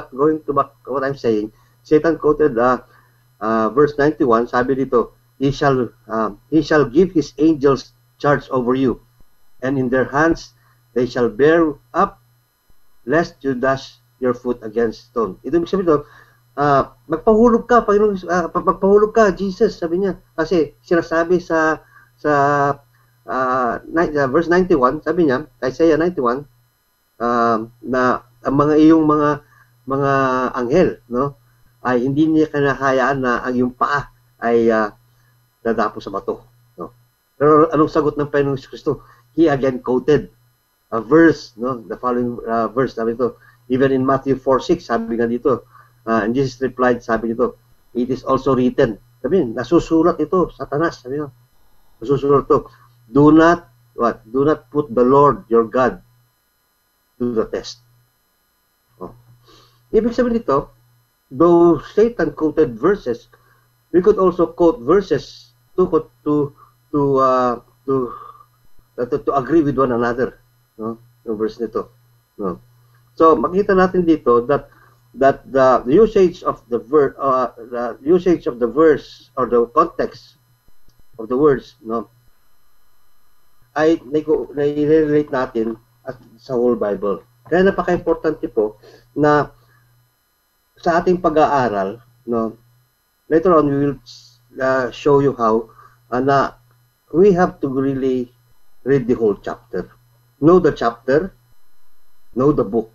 to back what I'm saying, Satan quoted verse 91, sabi dito, he shall give his angels charge over you, and in their hands they shall bear up, lest you dash your foot against stone. Ito ibig sabihin ito, magpahulog ka, Panginoon, magpahulog ka, Jesus, sabi niya. Kasi sinasabi sa verse 91, sabi niya, Isaiah 91, na ang iyong mga anghel, no, ay hindi niya kinahayaan na ang iyong paa ay dadapo sa bato. No? Pero anong sagot ng Panginoong Kristo? He again quoted a verse, no, the following verse, sabi ito, even in Matthew 4:6, sabi nga dito, and Jesus replied, sabi dito, it is also written. Sabi niya, nasusulat ito, Satanas, sabi niya, nasusulat ito, do not put the Lord your God to the test. Oh. Ibig sabihin dito, though Satan quoted verses, we could also quote verses to agree with one another. No? Yung verse nito. No? So makita natin dito that the usage of the verse or the context of the words, no, ay nai-relate natin sa whole Bible. Kaya napaka-importante po na sa ating pag-aaral, no, later on we will show you how na we have to really read the whole chapter. Know the chapter, know the book.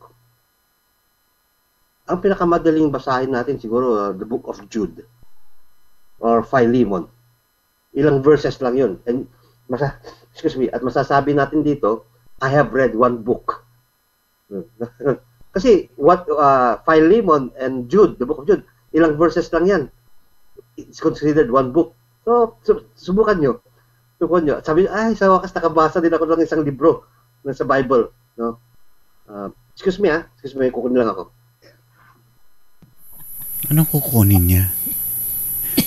Ang pinakamadaling basahin natin siguro the book of Jude or Philemon. Ilang verses lang yun. And at masasabi natin dito, I have read one book. Kasi what Philemon and Jude, the book of Jude, ilang verses lang yan. It's considered one book. So subukan nyo. Sabi nyo, ay, sa wakas nakabasa din ako ng isang libro sa Bible. No? Excuse me, kukunin lang ako. Anong kukunin niya?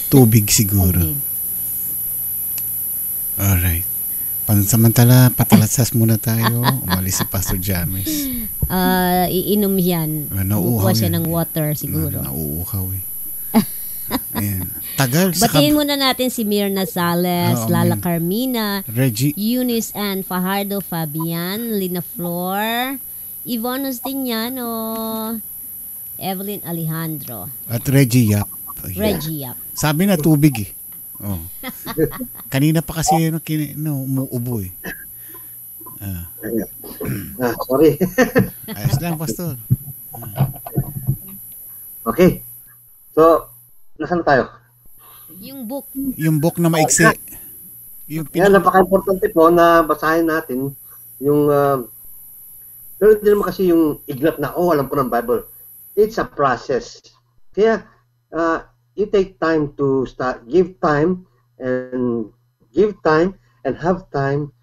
Tubig siguro. Alright. Pansamantala, patalasas muna tayo. Umalis si Pastor James. Iinom yan. Nauuhaw siya yan. ng water siguro. Nauuhaw eh. Ayan. Tagal. Batiin muna natin si Mirna Sales, Lala Carmina, Reggie, Eunice Ann Fajardo, Fabian, Lina Flor, Yvonne Justiniano, Evelyn Alejandro. At Reggie Yap. Reggie Yap. Sabi na tubig eh. Oh. Kanina pa kasi umuubo eh. Sorry. Ayos lang, Pastor. Okay. So, nasaan tayo? Yung book na maiksi. Yan, napaka-importante po na basahin natin yung pero hindi naman kasi yung ignat na, alam ko ng Bible. It's a process. Kaya, you take time to start, give time and have time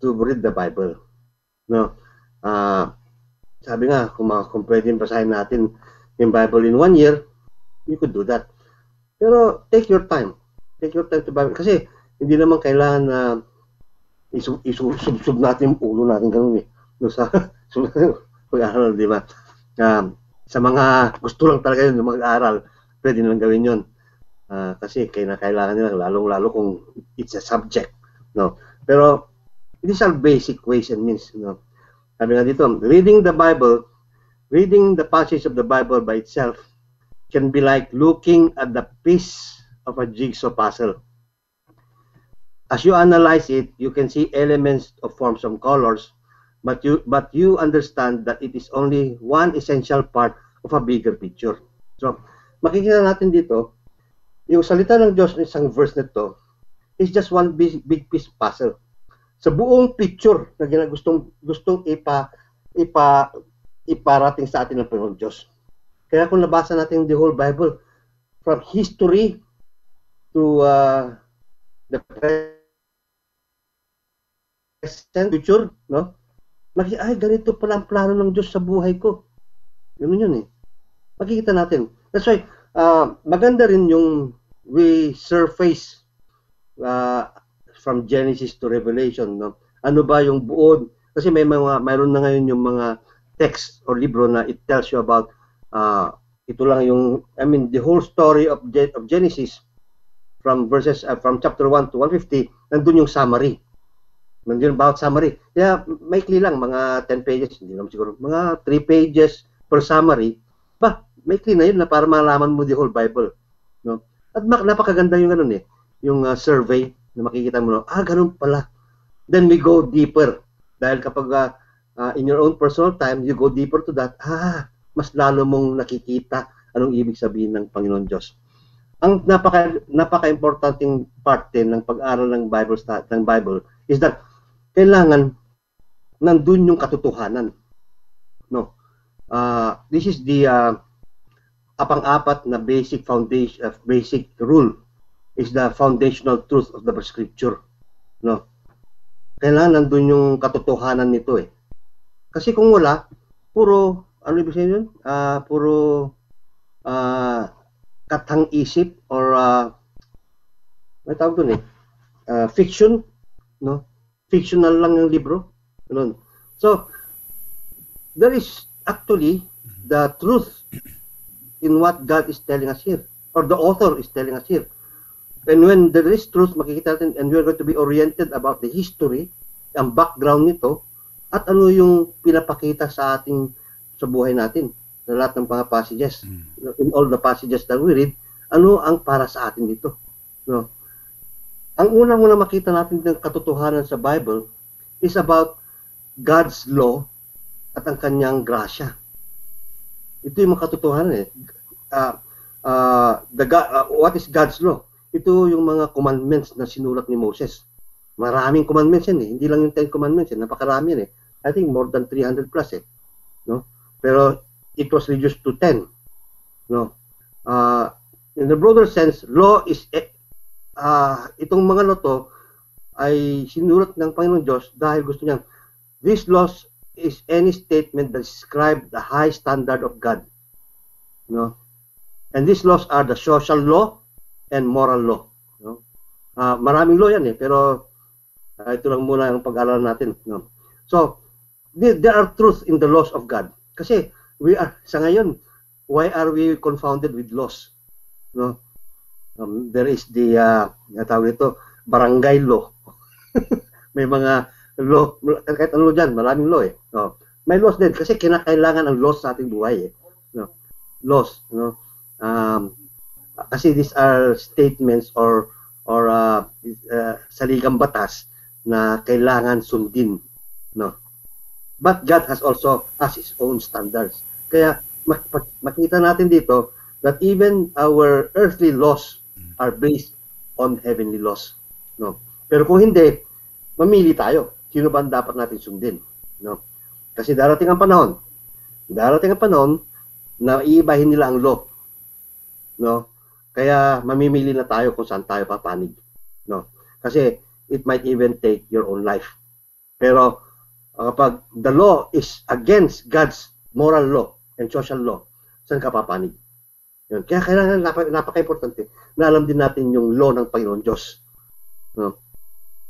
to read the Bible. No? Sabi nga, kung pwedeng basahin natin yung Bible in 1 year, you could do that. Pero take your time. Take your time to Bible. Kasi hindi naman kailangan na isubsub natin yung ulo natin ganun eh. No, sa pag-aaral, di ba? Sa mga gusto lang talaga yun, yung mag-aaral, pwede nilang gawin yun. Kasi kailangan nila, lalong-lalo kung it's a subject. No? Pero, these are basic ways and means. No? Sabi nga dito, reading the passage of the Bible by itself can be like looking at the piece of a jigsaw puzzle. As you analyze it, you can see elements of forms and colors, but you understand that it is only one essential part of a bigger picture. So, makikita natin dito, yung salita ng Diyos ng isang verse nito is just one big piece puzzle. Sa buong picture na gustong iparating sa atin ng Panginoon Diyos. Kaya kung nabasa natin the whole Bible, from history to the present future, no? Ay, ganito pala ang plano ng Diyos sa buhay ko. Yun eh. Makikita natin. That's why, maganda rin yung we surface from Genesis to Revelation. No? Ano ba yung buod? Kasi mayroon na ngayon yung mga text or libro na it tells you about ito lang yung, the whole story of Genesis from chapter 1 to 150, nandun yung summary. Nandun about summary. Kaya maikli lang, mga 10 pages, hindi naman siguro, mga 3 pages per summary. Maikli na yun na para malaman mo the whole Bible. No? At napakaganda yung ganun eh, yung survey na makikita mo, ganun pala. Then we go deeper. Dahil kapag in your own personal time, you go deeper to that, mas lalo mong nakikita anong ibig sabihin ng Panginoon Diyos. Ang napaka-importanting parte ng pag-aral ng Bible is that kailangan nandun yung katotohanan. No. This is the pang-apat na basic foundation, basic rule is the foundational truth of the scripture. No. Kailangan nandun yung katotohanan nito eh. Kasi kung wala, puro ano ibig sabihin yun? Puro katang-isip or may tawag dun eh. Fiction, no? Fictional lang yung libro. Ganun. So, there is actually the truth in what God is telling us here, or the author is telling us here. And when there is truth, makikita natin, and we're going to be oriented about the history, ang background nito, at ano yung pinapakita sa ating, sa buhay natin, sa lahat ng mga passages. In all the passages that we read, ano ang para sa atin dito? No? Ang unang-unang makita natin ng katotohanan sa Bible is about God's law at ang kanyang grasya. Ito yung mga katotohanan eh. What is God's law? Ito yung mga commandments na sinulat ni Moses. Maraming commandments yan eh. Hindi lang yung 10 commandments eh. Napakarami yan eh. I think more than 300 plus eh. No? Pero it was reduced to 10. No? In the broader sense, law is itong mga law to ay sinulat ng Panginoon Diyos dahil gusto niya. This laws is any statement that describe the high standard of God. No? And these laws are the social law and moral law. No? Maraming law yan eh, pero ito lang muna ang pag-aaral natin. No? So, there are truths in the laws of God. Kasi, sa ngayon, why are we confounded with laws? No? There is the, tawag ito, barangay law. May mga law, kahit ano dyan, maraming law eh. No? May laws din, kasi kinakailangan ang laws sa ating buhay eh. No? Laws, no? Kasi these are statements or saligang batas na kailangan sundin, no? But God has also his own standards. Kaya makita natin dito that even our earthly laws are based on heavenly laws, no? Pero kung hindi, mamili tayo. Sino ba ang dapat natin sundin, no? Kasi darating ang panahon na iibahin nila ang law, no? Kaya mamimili na tayo kung saan tayo papanig, no? Kasi it might even take your own life. Pero kapag the law is against God's moral law and social law, saan ka papanig? Yun. Kaya kailangan napaka-importante na alam din natin yung law ng Panginoon Diyos, no?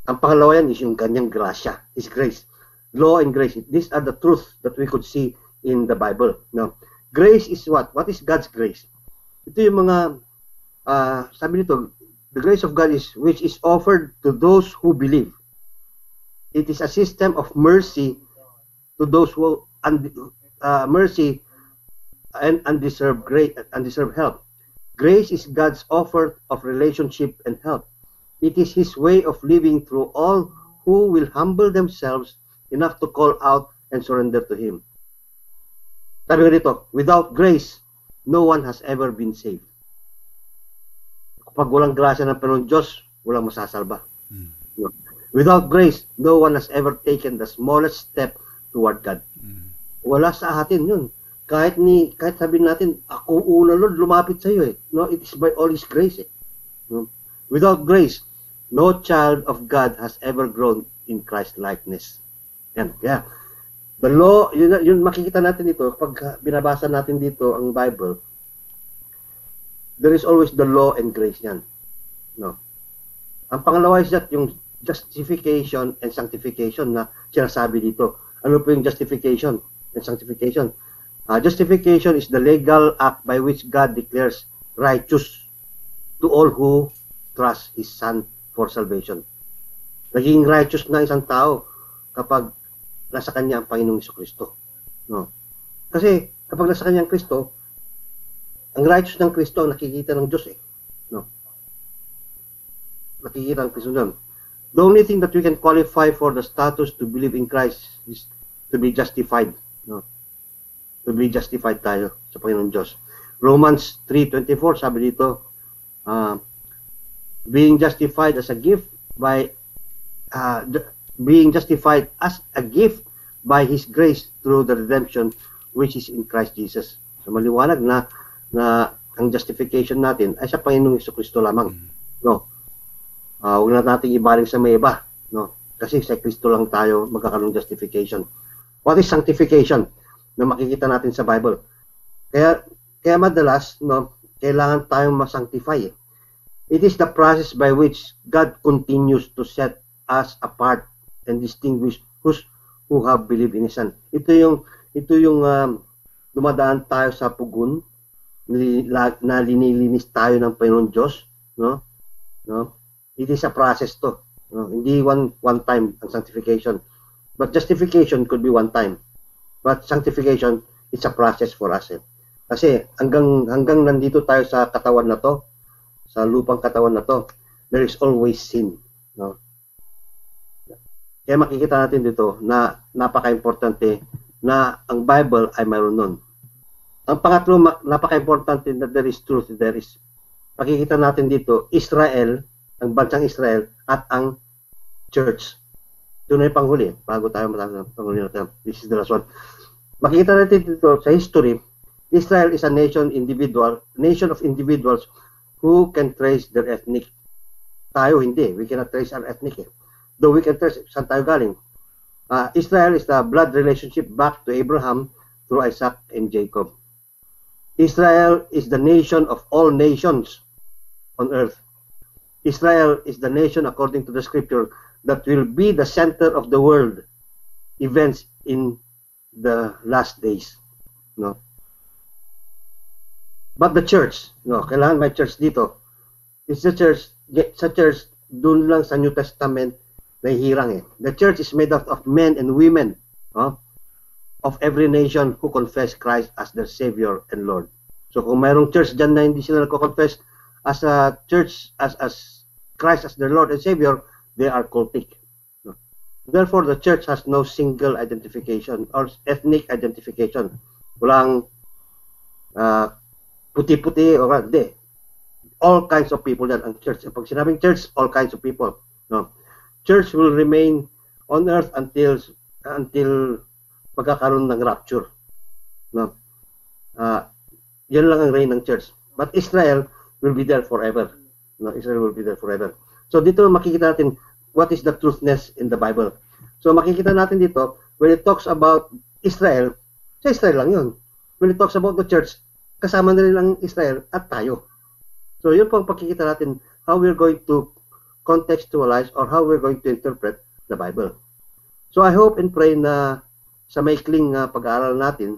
Ang pangalawa yan is yung kanyang grasya, His grace. Law and grace, these are the truths that we could see in the Bible, no? Grace is what? What is God's grace? Ito yung mga sabi nito, the grace of God is which is offered to those who believe. It is a system of mercy to those who mercy and undeserved help. Grace is God's offer of relationship and help. It is His way of living through all who will humble themselves enough to call out and surrender to Him. Sabi ko dito, without grace, no one has ever been saved. Kapag walang grasya ng Panginoon Diyos, walang masasalba. Without grace, no one has ever taken the smallest step toward God. Wala sa atin yun. Kahit sabihin natin, ako una, Lord, lumapit sa iyo eh. No, it is by all His grace eh. No? Without grace, no child of God has ever grown in Christ likeness. Yan. Kaya, the law, yun makikita natin dito, pag binabasa natin dito ang Bible, there is always the law and grace yan. No? Ang pangalawa is that yung justification and sanctification na sinasabi dito. Ano po yung justification and sanctification? Justification is the legal act by which God declares righteous to all who trust His Son for salvation. Naging righteous na isang tao kapag nasa kanya ang Panginoong Jesucristo. No? Kasi kapag nasa kanya ang Kristo, ang righteous ng Kristo ang nakikita ng Diyos eh. No? Nakikita ng Kristo doon. The only thing that we can qualify for the status to believe in Christ is to be justified. No? To be justified tayo sa Panginoon Diyos. Romans 3:24 sabi dito, being justified as a gift by His grace through the redemption which is in Christ Jesus. So maliwanag na ang justification natin ay sa Panginoong Jesucristo lamang. No. Huwag na natin ibaling sa may iba, no. Kasi sa Kristo lang tayo magkakaroon ng justification. What is sanctification? Na makikita natin sa Bible. Kaya madalas, no, kailangan tayong ma-sanctify. It is the process by which God continues to set us apart and distinguish who have believed in His Son. Ito ito yung dumadaan tayo sa pugon, na linilinis tayo ng Panginoon Diyos, no? It is a process to. No? Hindi one time ang sanctification. But justification could be one time. But sanctification, it's a process for us. Kasi hanggang nandito tayo sa katawan na to, sa lupang katawan na to, there is always sin. No? Kaya makikita natin dito na napaka-importante na ang Bible ay mayroon nun. Ang pangatlo, napaka-importante na there is truth, there is. Makikita natin dito, Israel, ang bansang Israel, at ang church. Doon ay panghuli, bago tayo matapos ng panghuli natin. This is the last one. Makikita natin dito sa history, Israel is a nation of individuals who can trace their ethnic. Tayo hindi, we cannot trace our ethnic. Though we can trace saan tayo galing. Israel is the blood relationship back to Abraham through Isaac and Jacob. Israel is the nation of all nations on earth. Israel is the nation, according to the scripture, that will be the center of the world events in the last days. No? But the church, no, kailangan may church dito. It's the church, sa church, dun lang sa New Testament, nahihirang. The church is made up of men and women, of every nation who confess Christ as their Savior and Lord. So kung mayroong church dyan na hindi sila nagko-confess as a church, as Christ as their Lord and Savior, they are cultic. Therefore, the church has no single identification or ethnic identification. Walang puti-puti o hindi. All kinds of people yan ang church. Pag sinabing church, all kinds of people. No? Church will remain on earth until magkakaroon ng rapture. No? Yan lang ang reign ng church. But Israel will be there forever. No? Israel will be there forever. So dito makikita natin what is the truthness in the Bible. So makikita natin dito, when it talks about Israel, sa Israel lang yun. When it talks about the church, kasama na rin ang Israel at tayo. So yun po ang pakikita natin how we're going to contextualize or how we're going to interpret the Bible. So I hope and pray na sa maikling pag-aaral natin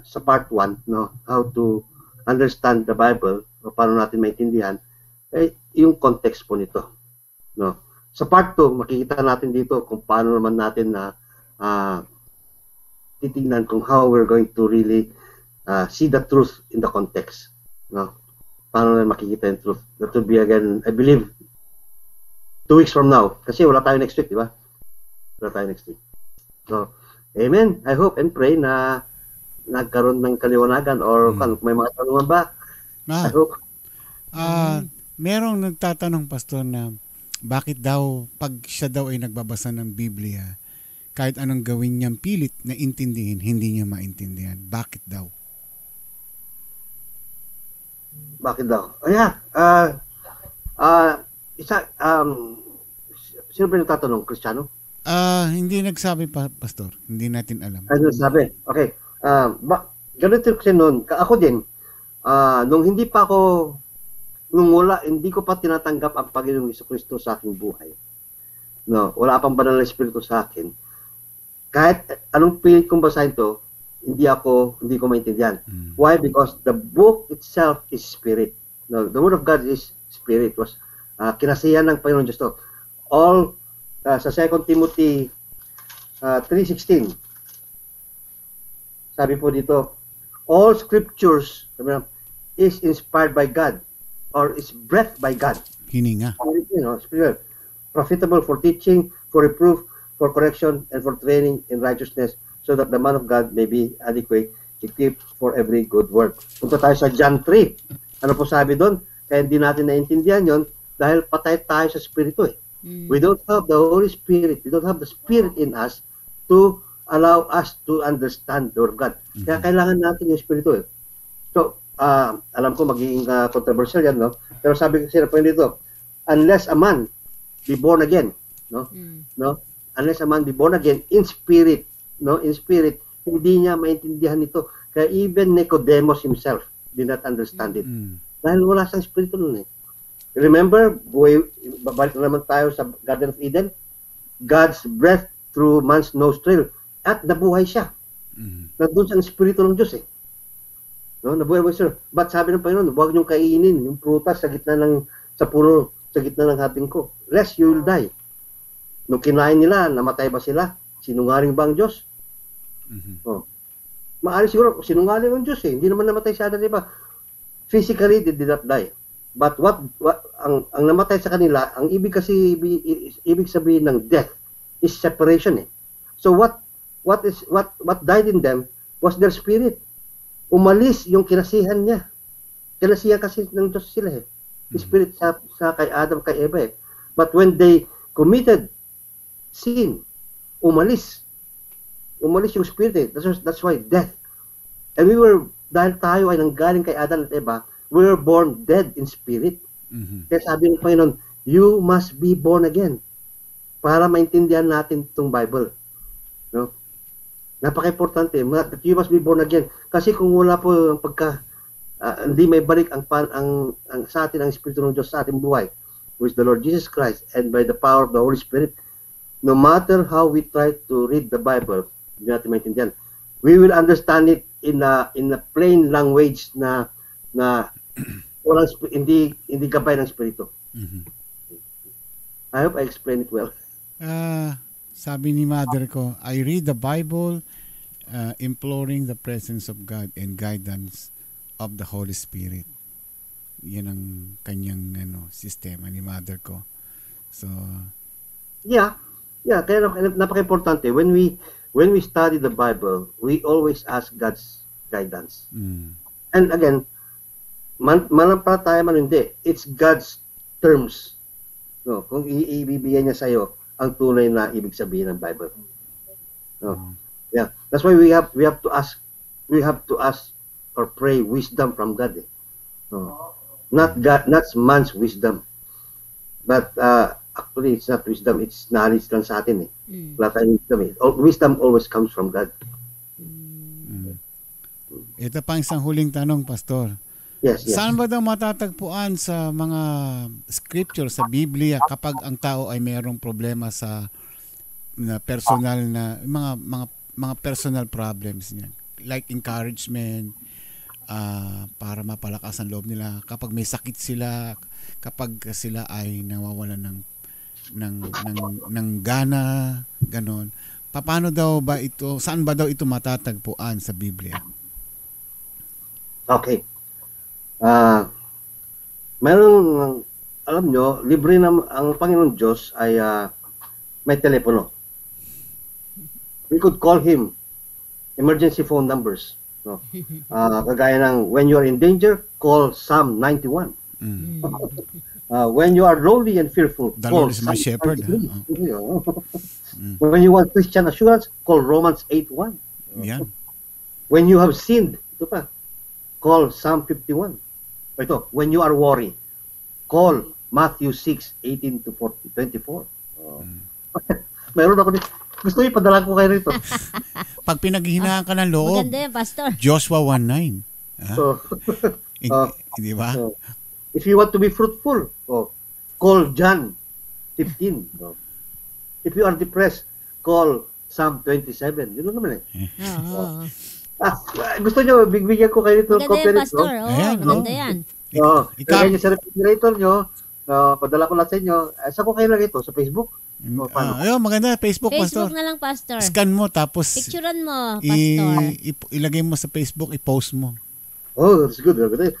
sa part 1, no, how to understand the Bible o paano natin maintindihan yung context po nito. No. Sa part 2, makikita natin dito kung paano naman natin na titingnan kung how we're going to really see the truth in the context. No. Paano na makikita yung truth. That will be again, I believe, 2 weeks from now. Kasi wala tayo next week, di ba? Wala tayo next week. So, amen. I hope and pray na nagkaroon ng kaliwanagan or kung may mga tanungan ba. I hope. Merong nagtatanong, Pastor, na bakit daw pag siya daw ay nagbabasa ng Biblia, kahit anong gawin niyang pilit na intindihin, hindi niya maintindihan. Bakit daw? Bakit daw? Sino ba nagtatanong? Kristiyano? Hindi nagsabi pa, Pastor. Hindi natin alam. Ano sabi? Okay. Ganito kasi noon. Ako din, nung hindi ko pa tinatanggap ang Panginoong Jesucristo sa aking buhay. No, wala pang banal na Espiritu sa akin. Kahit anong pilit kong basahin to, hindi ko maintindihan. Why? Because the book itself is spirit. No, the Word of God is spirit. Was kinasiyahan ng Panginoon Diyos to. All sa 2 Timothy 3:16. Sabi po dito, all scriptures is inspired by God or is breathed by God. Hininga. Spirit. Profitable for teaching, for reproof, for correction, and for training in righteousness, so that the man of God may be adequate, equipped for every good work. Punta tayo sa John 3. Ano po sabi doon? Kaya hindi natin naintindihan yon dahil patay tayo sa Espiritu. We don't have the Holy Spirit. We don't have the Spirit in us to allow us to understand the Word of God. Kaya kailangan natin yung Espiritu. So, alam ko magiging controversial yan, no? Pero sabi kasi na po dito, unless a man be born again, no? Unless a man be born again in spirit, no? In spirit, hindi niya maintindihan ito. Kaya even Nicodemus himself did not understand it. Dahil wala siyang Espiritu nun eh. Remember, babalik na naman tayo sa Garden of Eden. God's breath through man's nostril. At nabuhay siya. Nandun sa Espiritu ng Diyos eh. No, nabuhay sir. But sabi ng Panginoon, huwag niyong kainin yung prutas sa gitna ng sa gitna ng hapin ko. Lest you will die. Nung kinain nila, namatay ba sila? Sinungaling ba ang Diyos? Oh. Maari siguro, sinungaling ang Diyos eh. Hindi naman namatay si Adam, di ba? Physically, they did not die. But what ang namatay sa kanila, ang ibig sabihin ng death is separation eh. So what died in them was their spirit. Umalis yung kinasihan niya. Kinasihan kasi ng Diyos sila eh. Spirit sa kay Adam, kay Eva eh. But when they committed sin, umalis yung spirit eh. That's why death. And dahil tayo ay nanggaling kay Adam at Eva, we were born dead in spirit. Kaya sabi ng Panginoon, you must be born again para maintindihan natin itong Bible. No? Napaka-importante that you must be born again. Kasi kung wala po ang hindi may balik ang sa atin ang Espiritu ng Diyos sa ating buhay, with the Lord Jesus Christ and by the power of the Holy Spirit, no matter how we try to read the Bible, hindi natin maintindihan. We will understand it in a plain language na walang hindi gabay ng Espiritu. I hope I explained it well. Sabi ni mother ko, I read the Bible imploring the presence of God and guidance of the Holy Spirit. Yan ang kanyang sistema ni mother ko. So, yeah, kaya napaka-importante when we study the Bible, we always ask God's guidance. And again, manampalataya man hindi, it's God's terms. No, kung ibibigay niya sa iyo ang tunay na ibig sabihin ng Bible. No. Yeah, that's why we have to ask or pray wisdom from God. No. Not man's wisdom. But actually it's not wisdom, it's knowledge lang sa atin eh. Wala tayong wisdom eh. Wisdom always comes from God. Ito pa isang huling tanong, Pastor. Yes. Saan ba daw matatagpuan sa mga scripture sa Biblia kapag ang tao ay mayroong problema sa personal na mga personal problems niya? Like encouragement, para mapalakas ang loob nila kapag may sakit sila, kapag sila ay nawawalan ng gana, ganon. Paano daw ba ito? Saan ba daw ito matatagpuan sa Biblia? Okay. Mayroong, alam nyo, libre na ang Panginoon Diyos ay may telepono. We could call Him emergency phone numbers. No? Kagaya ng when you are in danger, call Psalm 91. When you are lonely and fearful, the call Lord is my shepherd. When you want Christian assurance, call Romans 8:1. Yan. When you have sinned, ito pa, call Psalm 51. Ito, when you are worried, call Matthew 6:18 to 24. Mayroon ako dito. Gusto niyo padala ko kayo rito. Pag pinaghihinaan ka ng loob, maganda yan, Pastor. Joshua 1:9. So, di ba? If you want to be fruitful, call John 15. If you are depressed, call Psalm 27. Yun lang naman eh. Gusto nyo, bigyan ko kayo dito. Maganda yan, Pastor. Maganda yan. Ilagay nyo sa refrigerator nyo, padala ko lang sa inyo. Saan ko kayo lang ito? Sa Facebook? Maganda. Facebook, Facebook Pastor. na lang, Pastor. Scan mo, tapos picturean mo, Pastor. ilagay mo sa Facebook, i-post mo. Oh, that's good. Good.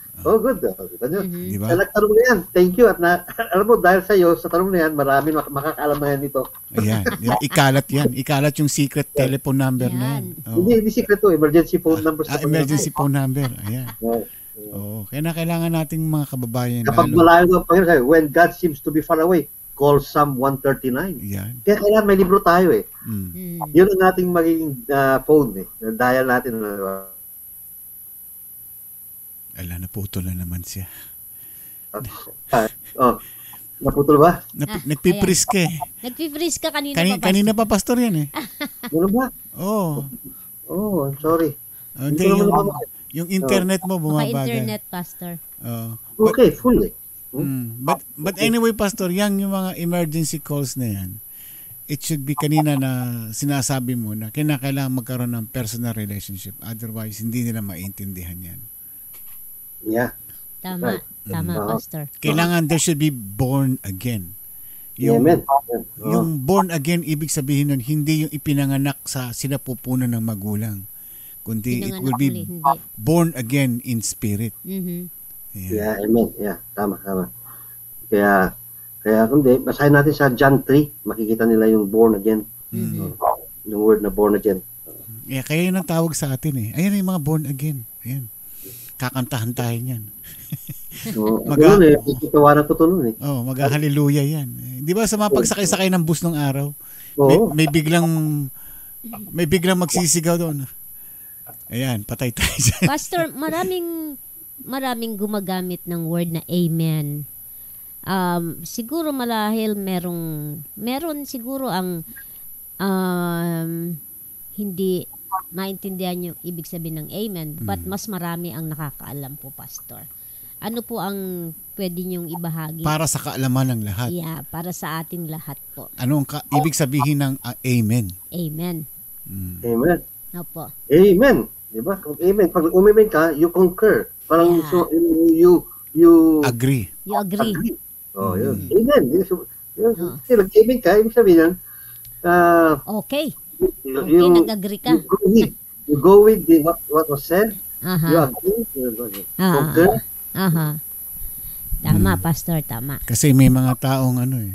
Diba? Nagtanong na yan. Thank you. At alam mo, dahil sa tanong na yan, marami makakaalam na yan ito. Ayan. Ikalat yan. Ikalat yung secret telephone number na yan. Hindi secret to. Emergency phone number. Emergency phone number. Ayan. Kaya kailangan nating mga kababayan. Kapag malayo ng Panginoon, when God seems to be far away, call Psalm 139. Yan. Kaya kailangan may libro tayo eh. Yun ang ating magiging phone eh. Dial natin. Ala, naputol na naman siya. Naputol ba? Nagpipris ka eh. Nagpipris ka kanina pa, Pastor. Kanina pa, Pastor, yan eh. Ano ba? I'm sorry. Hindi, yung internet mo bumabagal. Internet, Pastor. Okay, full eh. But anyway, Pastor, yung mga emergency calls na yan, it should be kanina na sinasabi mo na kailangan magkaroon ng personal relationship. Otherwise, hindi nila maintindihan yan. Yeah. Tama. Right. Tama, Pastor. Kailangan there should be born again. Amen. Yung born again, ibig sabihin nun, hindi yung ipinanganak sa sinapupunan ng magulang. Kundi it will be Hindi. born again in spirit. Mhm. Yeah, amen. Yeah, tama. Kaya kundi, basahin natin sa John 3, makikita nila yung born again. Yung word na born again. Kaya yun ang tawag sa atin eh. Ayan yung mga born again. Ayan. Kakantahan tayo yan. So, yun itawanan ko to nun eh. Mag-hallelujah yan. Di ba sa mga pagsakay-sakay ng bus nung araw, Oo. may biglang magsisigaw doon. Ayan, patay tayo dyan. Pastor, maraming gumagamit ng word na amen. Siguro marahil meron siguro ang hindi maintindihan yung ibig sabihin ng amen, but mas marami ang nakakaalam po, Pastor. Ano po ang pwede niyong ibahagi? Para sa kaalaman ng lahat. Yeah, para sa ating lahat po. Anong ibig sabihin ng amen? Amen. Amen. Opo. Amen. Diba? Kung amen. Pag umimen ka, you concur. Parang Yeah. so, you Agree. You agree? agree. Oh, yun. Amen. Nag-amen ka, ibig sabihin yan, Okay. you nag-agree ka. You go with what was said. You Aha. agree. Ah. Concur. Aha. Tama, Pastor, tama. Kasi may mga taong amen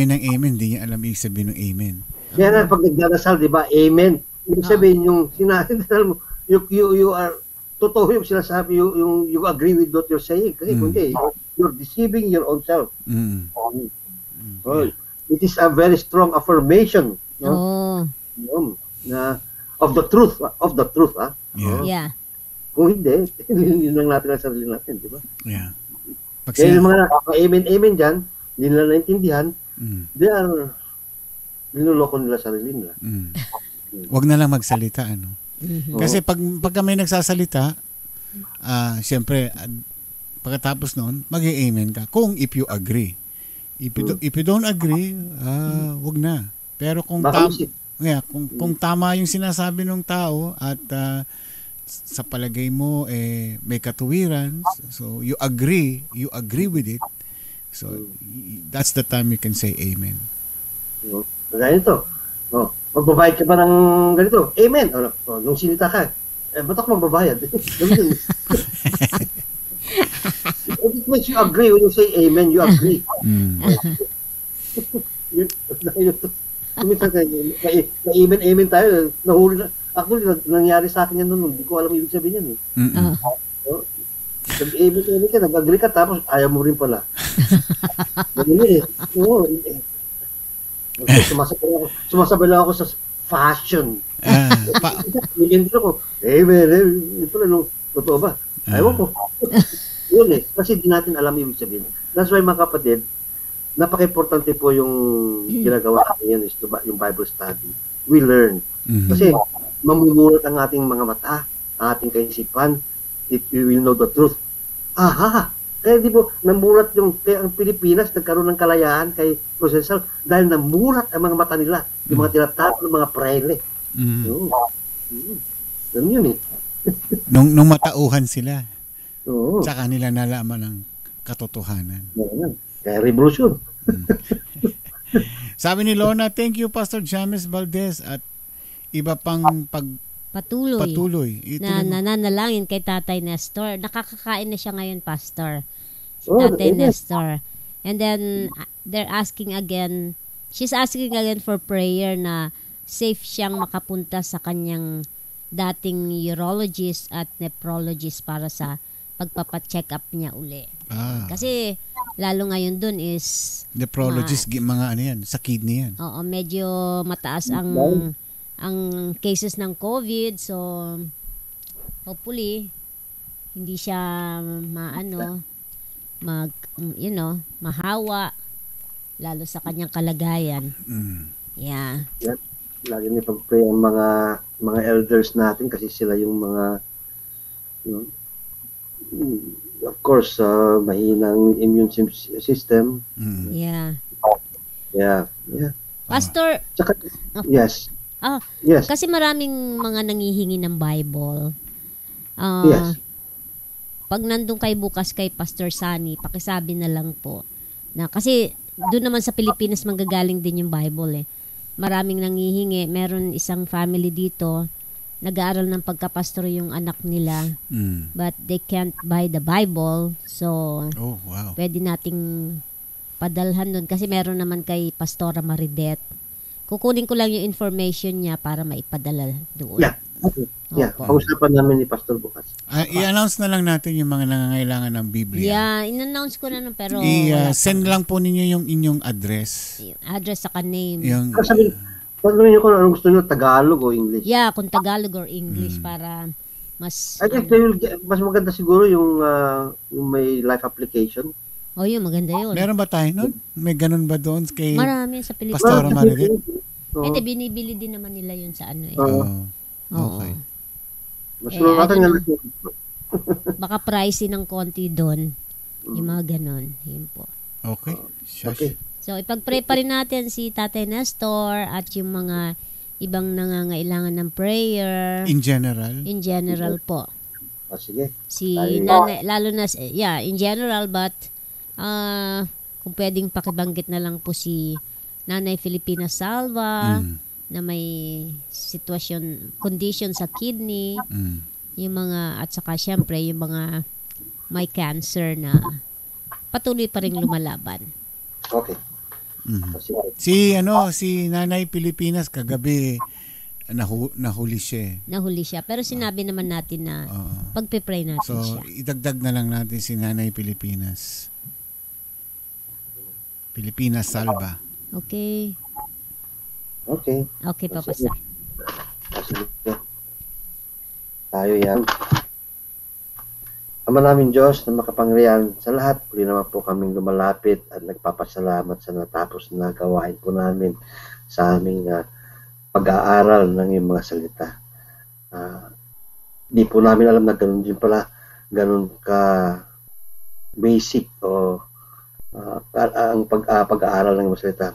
ng amen, hindi niya alam ibig sabihin ng amen. Kaya na pag nagdarasal, di ba? Amen. Ibig sabihin yung sinasabi mo, you are totoo yung sinasabi, you agree with what you're saying. Kasi kundi, you're deceiving your own self. Oh, it is a very strong affirmation, no? Na of the truth, Yeah. Yeah. Kung hindi, yun lang natin ang sarili natin, di ba? Yeah. Pag Kaya yung mga amen dyan, hindi nila naintindihan, they are niloloko nila sarili nila. Wag na lang magsalita, Kasi pag kami nagsasalita, siyempre, pagkatapos noon, mag-amen ka. If you agree. If you don't agree, wag na. Pero kung kung tama yung sinasabi ng tao at sa palagay mo may katuwiran, so you agree with it. So that's the time you can say amen. Ganito. Magbabayad ka ba ng ganito? Amen. Nung sinita ka, ba't ako magbabayad? It makes you agree when you say amen, you agree. Na-amen tayo, nahuli na. Actually, nangyari sa akin yan noon, hindi ko alam ibig sabihin yan eh. Nag-amen ka, nag-agree ka, tapos ayaw mo rin pala. Ganun eh. Oo. Sumasabay lang ako sa fashion. Hindi ako, amen. Ito na, totoo ba? Ayaw ko. Yun eh. Kasi di natin alam ibig sabihin. That's why mga kapatid, napaka-importante po yung ginagawa natin yan is yung Bible study. We learn. Kasi mamumulat ang ating mga mata, ang ating kaisipan, if we will know the truth. Aha! Kaya di po, namulat kaya ang Pilipinas nagkaroon ng kalayaan kay Rizal dahil namulat ang mga mata nila, yung mga tinatawag ng mga praile. Yun eh. Nung matauhan sila, Oo. tsaka nila nalaman ng katotohanan. Kaya revolution. Sabi ni Lorna, thank you Pastor James Valdez at iba pang patuloy. Nananalangin kay Tatay Nestor. Nakakakain na siya ngayon, Pastor. Tatay Nestor. And then, she's asking again for prayer na safe siyang makapunta sa kanyang dating urologist at nephrologist para sa pagpapacheck up niya uli. Kasi, lalo ngayon dun is nephrologist, mga yan, sa kidney yan. Oo, medyo mataas ang cases ng COVID, so hopefully hindi siya mahawa lalo sa kanyang kalagayan. Yeah. Lagi ni pag-pray ang mga elders natin kasi sila yung mga of course mahinang immune system. Yeah. Pastor, Tsaka, oh, yes. Yes. kasi maraming mga nangihingi ng Bible. Yes. Pag nandun kay bukas kay Pastor Sunny, pakisabi na lang po na kasi doon naman sa Pilipinas manggagaling din yung Bible eh. Maraming nangihingi. Meron isang family dito, nag-aaral ng pagkapastor yung anak nila, but they can't buy the Bible. So, Oh, wow. pwede nating padalhan doon kasi meron naman kay Pastora Maridet. Kukunin ko lang yung information niya para maipadala doon. Yeah. Okay. Yeah. Opo. Pag-usapan namin ni Pastor bukas. I-announce na lang natin yung mga nangangailangan ng Biblia. Yeah, in-announce ko na nun, pero Send lang po ninyo yung inyong address. address saka name. Yung, Sabi niyo kung anong gusto niyo, Tagalog o English. Yeah, kung Tagalog or English para mas I think mas maganda siguro yung may life application. oh, yun, maganda yun. meron ba tayo nun? May ganun ba doon kay Marami sa Pilipinas. Pastora Maridet? Oo. Hindi, binibili din naman nila yun sa ano eh. Oh, Oo. okay. Mas Eh, natin ano nga. Baka pricey ng konti doon. Yung mga ganon. Yun po. Okay. Shush. Okay. So, ipag-pray pa rin natin si Tatay Nestor at yung mga ibang nangangailangan ng prayer. In general. In general po. Sige. Si Tayo. nanay, lalo na, in general, but kung pwedeng pakibanggit na lang po si Nanay Filipina Salva, na may condition sa kidney, yung mga, at saka syempre, yung mga may cancer na patuloy pa rin lumalaban. Okay. Si Nanay Pilipinas kagabi nahuli siya. Nahuli siya. Pero sinabi naman natin na pagpe-pray natin So, siya. idagdag na lang natin si Nanay Pilipinas. Pilipinas Salva. Okay. Okay. Okay, papasa. Sige. Tayo yan. Ama namin Diyos na makapangyarihan sa lahat, muli naman po kaming lumalapit at nagpapasalamat sa natapos na gawain po namin sa aming pag-aaral ng iyong mga salita. Di po namin alam na ganun din pala, ganun ka basic o ang pag-aaral ng iyong mga salita.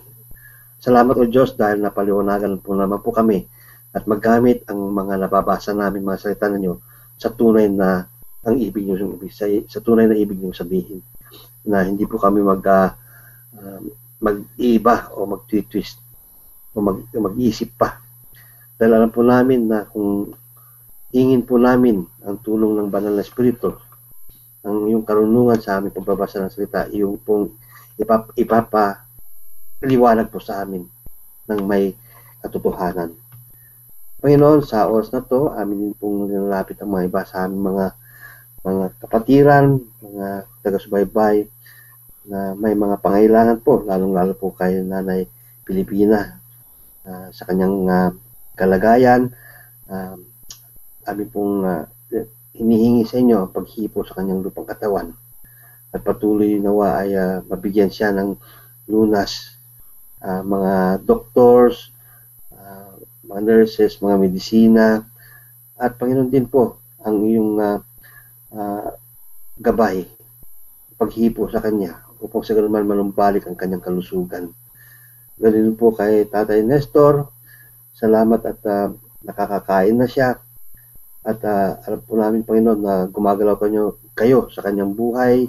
Salamat o Diyos dahil napaliwanagan po naman po kami at maggamit ang mga nababasa namin mga salita ninyo sa tunay na ang ibig niyo sa tunay na ibig niyo sabihin, na hindi po kami mag-iba o mag-twist o mag-iisip pa. Dahil alam po namin na kung hingin po namin ang tulong ng Banal na Espiritu, ang iyong karunungan sa aming pagbabasa ng salita, iyong pong ipapaliwanag po sa amin ng may katotohanan. Panginoon, sa oras na to, amin din pong nilalapit ang mga iba sa aming mga kapatiran, mga taga-subaybay na may mga pangailangan po, lalong-lalo po kay Nanay Pilipina sa kanyang kalagayan. Amin pong hinihingi sa inyo ang paghipo sa kanyang lupang katawan at patuloy nawa ay mabigyan siya ng lunas, mga doctors, mga nurses, mga medisina, at Panginoon din po ang iyong gabay, paghipo sa kanya upang sa ganun man manumbalik ang kanyang kalusugan. Ganun po kay Tatay Nestor, salamat at nakakakain na siya at alam po namin Panginoon na gumagalaw kayo sa kanyang buhay,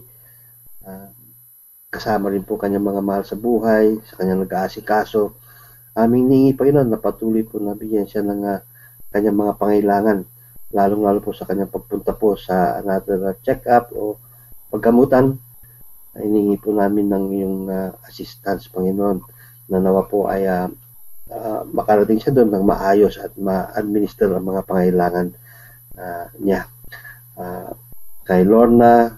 kasama rin po kanyang mga mahal sa buhay, sa kanyang nag-aasikaso. Aming ningi Panginoon na patuloy po nabigyan siya ng kanyang mga pangailangan, lalong-lalo po sa kanyang pagpunta po sa another check-up o paggamutan. Hiningi po namin ng iyong assistance, Panginoon, na nawa po ay makarating siya doon ng maayos at ma-administer ang mga pangailangan niya. Kay Lorna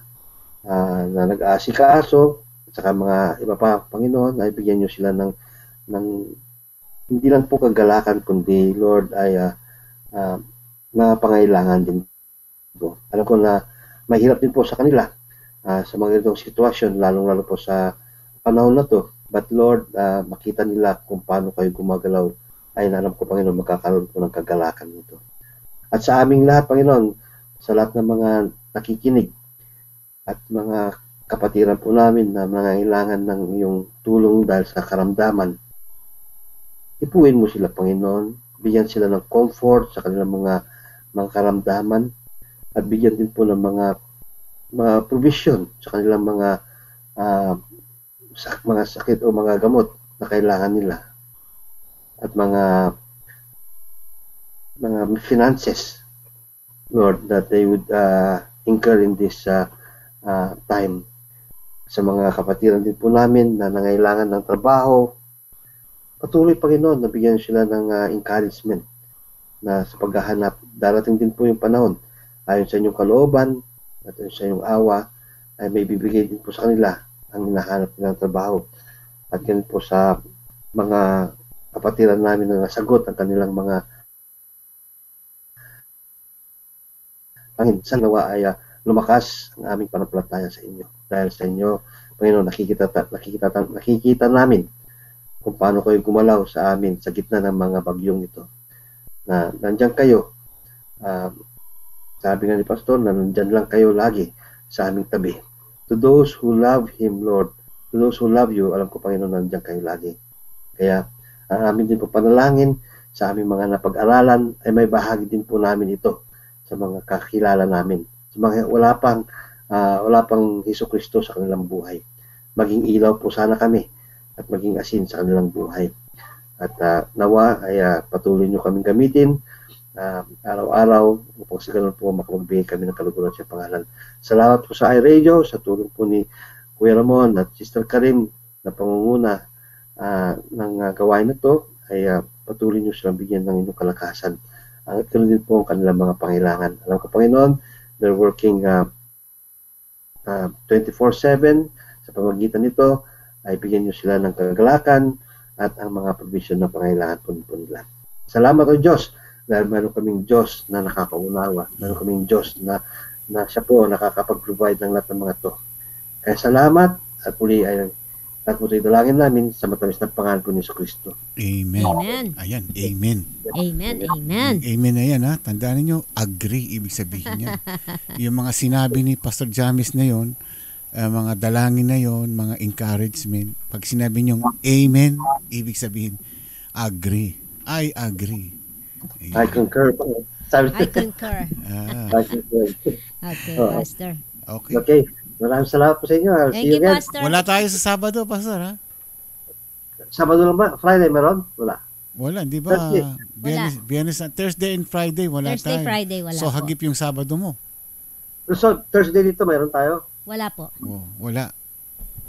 na nag-aasikaso at saka mga iba pa, Panginoon, ay bigyan niyo sila ng hindi lang po kagalakan, kundi Lord ay na pangailangan din po. Alam ko na mahirap din po sa kanila sa mga ganitong sitwasyon, lalong-lalo po sa panahon na to. But Lord, makita nila kung paano kayo gumagalaw, ay alam ko Panginoon, magkakaroon po ng kagalakan nito. At sa aming lahat, Panginoon, sa lahat ng mga nakikinig at mga kapatiran po namin na nangangailangan ng iyong tulong dahil sa karamdaman, Ipuin mo sila, Panginoon. Bigyan sila ng comfort sa kanilang mga karamdaman at bigyan din po ng mga provision sa kanilang mga sakit o mga gamot na kailangan nila at mga finances, Lord, that they would incur in this time. Sa mga kapatiran din po namin na nangailangan ng trabaho, patuloy, Panginoon, nabigyan sila ng encouragement na sa paghahanap. Darating din po yung panahon, ayon sa inyong kalooban at sa inyong awa, ay may bibigay din po sa kanila ang hinahanap nilang trabaho. At ganun po sa mga kapatiran namin na nasagot ang kanilang mga sa nawa ay lumakas ang aming panampalataya sa inyo. Dahil sa inyo, Panginoon, nakikita namin kung paano kayo gumalaw sa amin sa gitna ng mga bagyong ito. Na nandiyan kayo. Sabi nga ni Pastor na nandiyan lang kayo lagi sa aming tabi. To those who love Him, Lord, to those who love you, alam ko, Panginoon, nandiyan kayo lagi. Kaya ang amin din po panalangin sa aming mga napag-aralan ay may bahagi din po namin ito sa mga kakilala namin. Sa mga wala pang Jesucristo sa kanilang buhay. Maging ilaw po sana kami at maging asin sa kanilang buhay. At nawa ay patuloy nyo kaming gamitin araw-araw upang sa ganun po makapagbigay kami ng kaluguran sa pangalan. Salamat po sa iRadio, sa tulong po ni Kuya Ramon at Sister Karim na pangunguna ng gawain na ito ay patuloy nyo silang bigyan ng inyong kalakasan. At ganoon din po ang kanilang mga pangailangan. Alam ko, Panginoon, they're working 24/7 sa pamamagitan nito ay bigyan nyo sila ng kagalakan at ang mga provision na pangailangan po nila. Salamat o Diyos dahil meron kaming Diyos na nakakaunawa. Meron kaming Diyos na siya po nakakapag-provide ng lahat ng mga to. Kaya salamat at muli ay nakutoy dalangin namin sa matamis ng pangalan po ni Jesucristo. Amen. Amen. Ayan, amen. Amen. Amen. Amen na yan, ha? Tandaan niyo, agree, ibig sabihin niya. Yung mga sinabi ni Pastor Jamis na yon, mga dalangin na yon, mga encouragement, pag sinabi niyo amen, ibig sabihin, agree. I agree. Ayan. I concur. I concur. I concur. Okay, Pastor. Okay. Okay. Maraming salamat po sa inyo. Thank you, Pastor. Wala tayo sa Sabado, Pastor, ha? Sabado lang ba? Friday meron? Wala. Wala, di ba? Biyernes, Thursday and Friday, wala Thursday, tayo. Friday, wala so, po. hagip yung Sabado mo. So, Thursday dito meron tayo? Wala po. Oh, wala.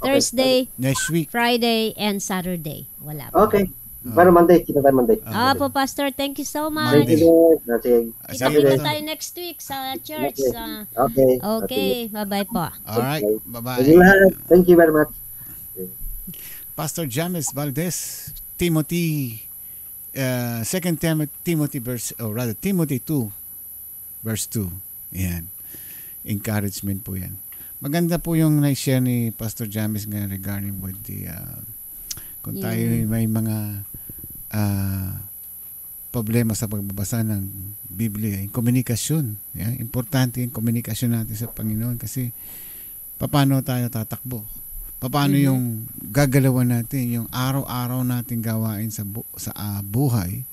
Thursday, Next week. Friday, and Saturday. Wala po. Okay. Pero Monday, kita tayo Monday. Po, Pastor. Thank you so much. Thank you. Okay. Kita tayo next week sa church. Okay. Okay. Bye-bye po. Alright. Bye-bye. Thank you very much. Pastor James Valdez, Timothy, 2 Timothy Timothy 2, verse 2. Yan. Encouragement po yan. Maganda po yung na-share ni Pastor James nga regarding with the kung tayo may mga problema sa pagbabasa ng Biblia, yung komunikasyon. Yeah? Importante yung komunikasyon natin sa Panginoon kasi paano tayo tatakbo? Paano yung gagalawan natin, yung araw-araw nating gawain sa buhay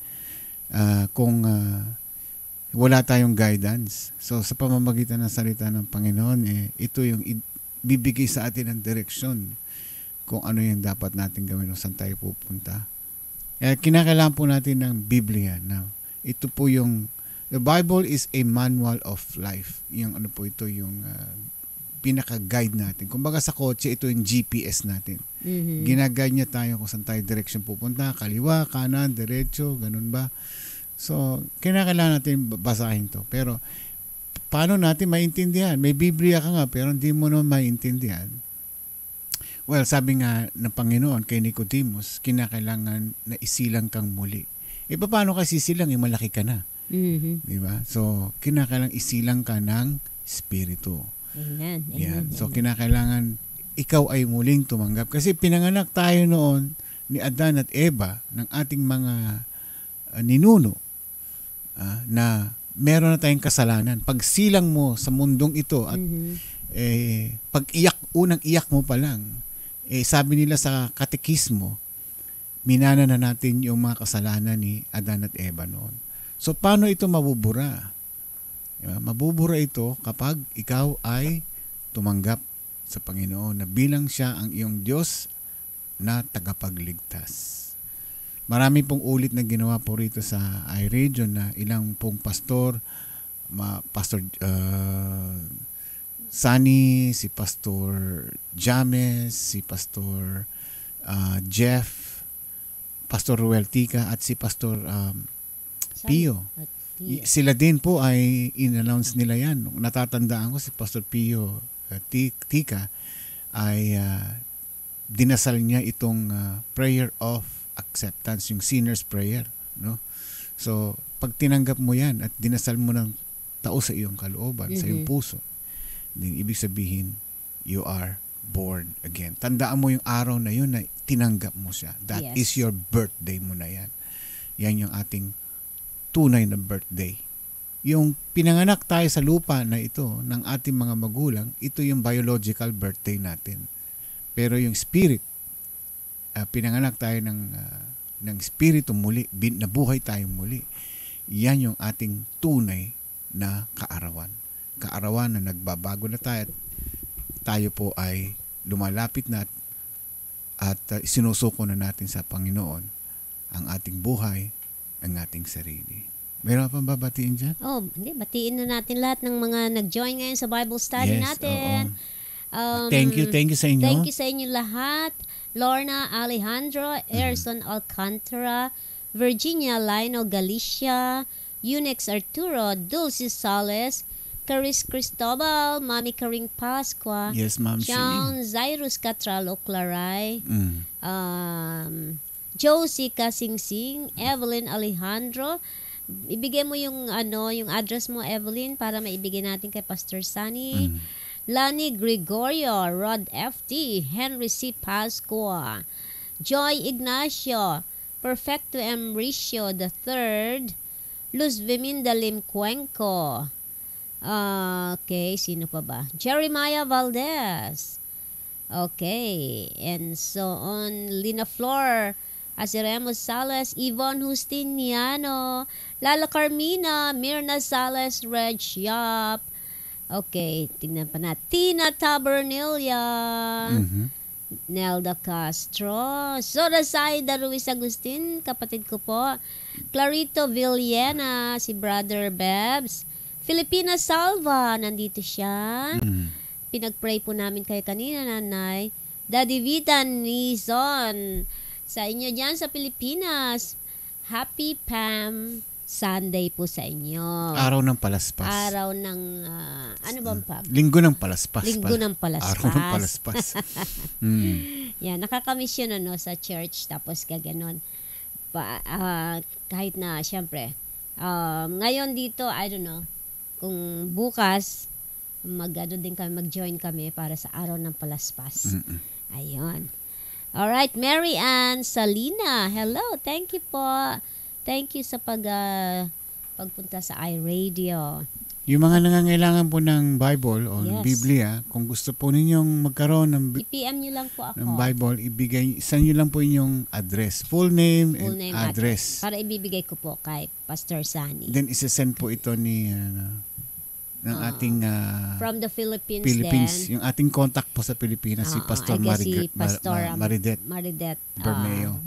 kung wala tayong guidance. So sa pamamagitan ng salita ng Panginoon, ito yung bibigay sa atin ng direksyon kung ano yung dapat natin gawin o saan tayo pupunta. Kinakailangan po natin ng Biblia na ito po yung the Bible is a manual of life. Yung ano po ito yung pinaka-guide natin. Kumbaga sa kotse, ito yung GPS natin. Ginaguide niya tayo kung saan tayo direction pupunta, kaliwa, kanan, diretso, ganun ba? So, kinakailangan natin basahin to. Pero, paano natin maintindihan? May Biblia ka nga, pero hindi mo naman maintindihan. Well, sabi nga ng Panginoon kay Nicodemus, kinakailangan na isilang kang muli. Paano ka sisilang? Malaki ka na. Diba? So, kinakailangan isilang ka ng Espiritu. Amen. Yan. So, kinakailangan ikaw ay muling tumanggap. Kasi pinanganak tayo noon ni Adan at Eva ng ating mga ninuno na meron na tayong kasalanan. Pag silang mo sa mundong ito at pag unang iyak mo pa lang, sabi nila sa katekismo, minana na natin yung mga kasalanan ni Adan at Eva noon. So, paano ito mabubura? Diba? Mabubura ito kapag ikaw ay tumanggap sa Panginoon na bilang siya ang iyong Diyos na tagapagligtas. Marami pong ulit na ginawa po rito sa iRadio na ilang pong pastor, Pastor Sunny, si Pastor James, si Pastor Jeff, Pastor Ruel Tica at si Pastor Pio. Sila din po ay in-announce nila yan. Natatandaan ko si Pastor Pio Tica ay dinasal niya itong prayer of acceptance, yung sinner's prayer, no? So, pag tinanggap mo yan at dinasal mo ng tao sa iyong kalooban, sa iyong puso, then ibig sabihin, you are born again. Tandaan mo yung araw na yun na tinanggap mo siya. That is your birthday mo na yan. Yan yung ating tunay na birthday. Yung pinanganak tayo sa lupa na ito ng ating mga magulang, ito yung biological birthday natin. Pero yung spirit, pinanganak tayo ng espiritu muli, nabuhay tayo muli. Yan yung ating tunay na kaarawan. Kaarawan na nagbabago na tayo at tayo po ay lumalapit na at sinusuko na natin sa Panginoon ang ating buhay, ang ating sarili. Meron pang babatiin dyan? Hindi. Batiin na natin lahat ng mga nag-join ngayon sa Bible study natin. Thank you sa inyo. Thank you sa inyo lahat. Lorna Alejandro, Erson Alcantara, Virginia Lino Galicia, Unix Arturo, Dulce Sales, Caris Cristobal, Mami Karing Pasqua, yes, Ma'am Sean Zairus Catral Oclaray, Josie Kasingsing, Evelyn Alejandro. Ibigay mo yung yung address mo, Evelyn, para maibigay natin kay Pastor Sunny. Lani Gregorio, Rod FT, Henry C. Pasqua, Joy Ignacio, Perfecto Emricio III, Luz Viminda Limcuenco. Okay, sino pa ba? Jeremiah Valdez. Okay, and so on. Lina Flor, Asiremos Salas, Yvonne Justiniano, Lala Carmina, Mirna Salas, Reg Yap. Okay, tingnan pa natin. Tina Tabernilia, Nelda Castro, Zora Saida Ruiz Agustin, kapatid ko po. Clarito Villena, si Brother Bebs. Filipina Salva, nandito siya. Pinag-pray po namin kayo kanina, Nanay. Daddy Vita Nizon, sa inyo dyan sa Pilipinas. Happy Pam Sunday po sa inyo. Araw ng palaspas. Araw ng, ano bang Pam? Linggo ng palaspas. Linggo ng palaspas. Araw ng palaspas. Yan, nakakamiss yun sa church, tapos gaganon. Kahit na, syempre, ngayon dito, I don't know, kung bukas, mag-join kami para sa araw ng palaspas. Ayun. Alright, Mary Ann Salina. Hello, thank you po. Thank you sa pagpunta sa iRadio. Yung mga nangangailangan po ng Bible o ng Biblia, kung gusto po ninyong magkaroon ng i-PM nyo lang po ako. Ng Bible, send nyo lang po inyong address. Full name and address. Para ibibigay ko po kay Pastor Sunny. Then isa-send po ito ng ating from the Philippines then. Yung ating contact po sa Pilipinas, si Pastor Maridet Bermeo.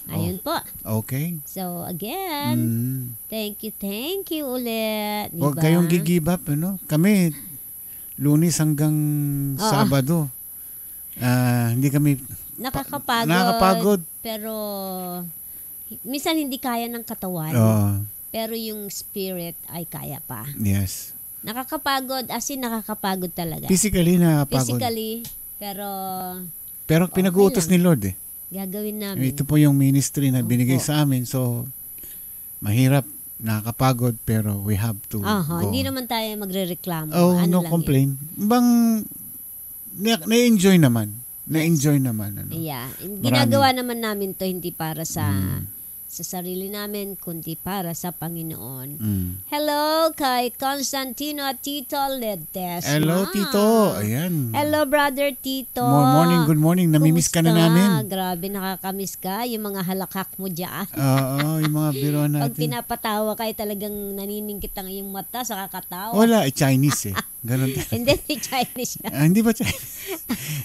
Ayun po. Okay. So again, thank you ulit. Diba? Huwag kayong gi-give up, Kami, Lunes hanggang Sabado, hindi kami nakakapagod. Pero minsan hindi kaya ng katawan. Pero yung spirit ay kaya pa. Yes. Nakakapagod, nakakapagod talaga. Physically nakakapagod. Pero pinag-uutos ni Lord Gagawin namin. Ito po yung ministry na binigay sa amin. So, mahirap, nakakapagod, pero we have to go. Hindi naman tayo magre-reklamo. No complain. Na-enjoy naman. Na-enjoy naman. Yeah. Ginagawa naman namin to hindi para sa sa sarili namin, kundi para sa Panginoon. Mm. Hello kay Constantino at Tito Ledesma. Hello, Tito. Ayan. Hello, Brother Tito. Good morning. Namimiss ka na Kumusta? namin. Grabe, nakakamiss ka. Yung mga halakak mo dyan. Oo, yung mga biro Pag natin. pinapatawa ka, talagang naniningkit ang iyong mata sa kakatawa. Wala, Chinese eh. Ganun. Hindi, si Chinese siya. Hindi ba Chinese?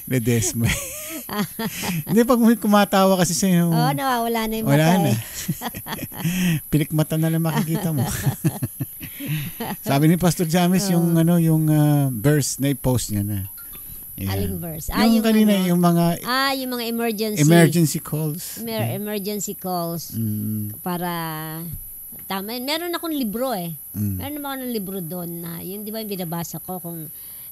Ledesma. Hindi, pag kumatawa kasi sa'yo. Oo, nawawala na yung Wala mata na. eh. Pilikmata na lang makikita mo. Sabi ni Pastor James yung verse na i-post niya na. Ayan. Aling verse? Yung kanina, yung mga yung mga emergency. emergency calls. Emergency calls. Mm, Para, tama. Meron akong libro eh. mm, Meron naman ako ng libro doon na, yun di ba yung binabasa ko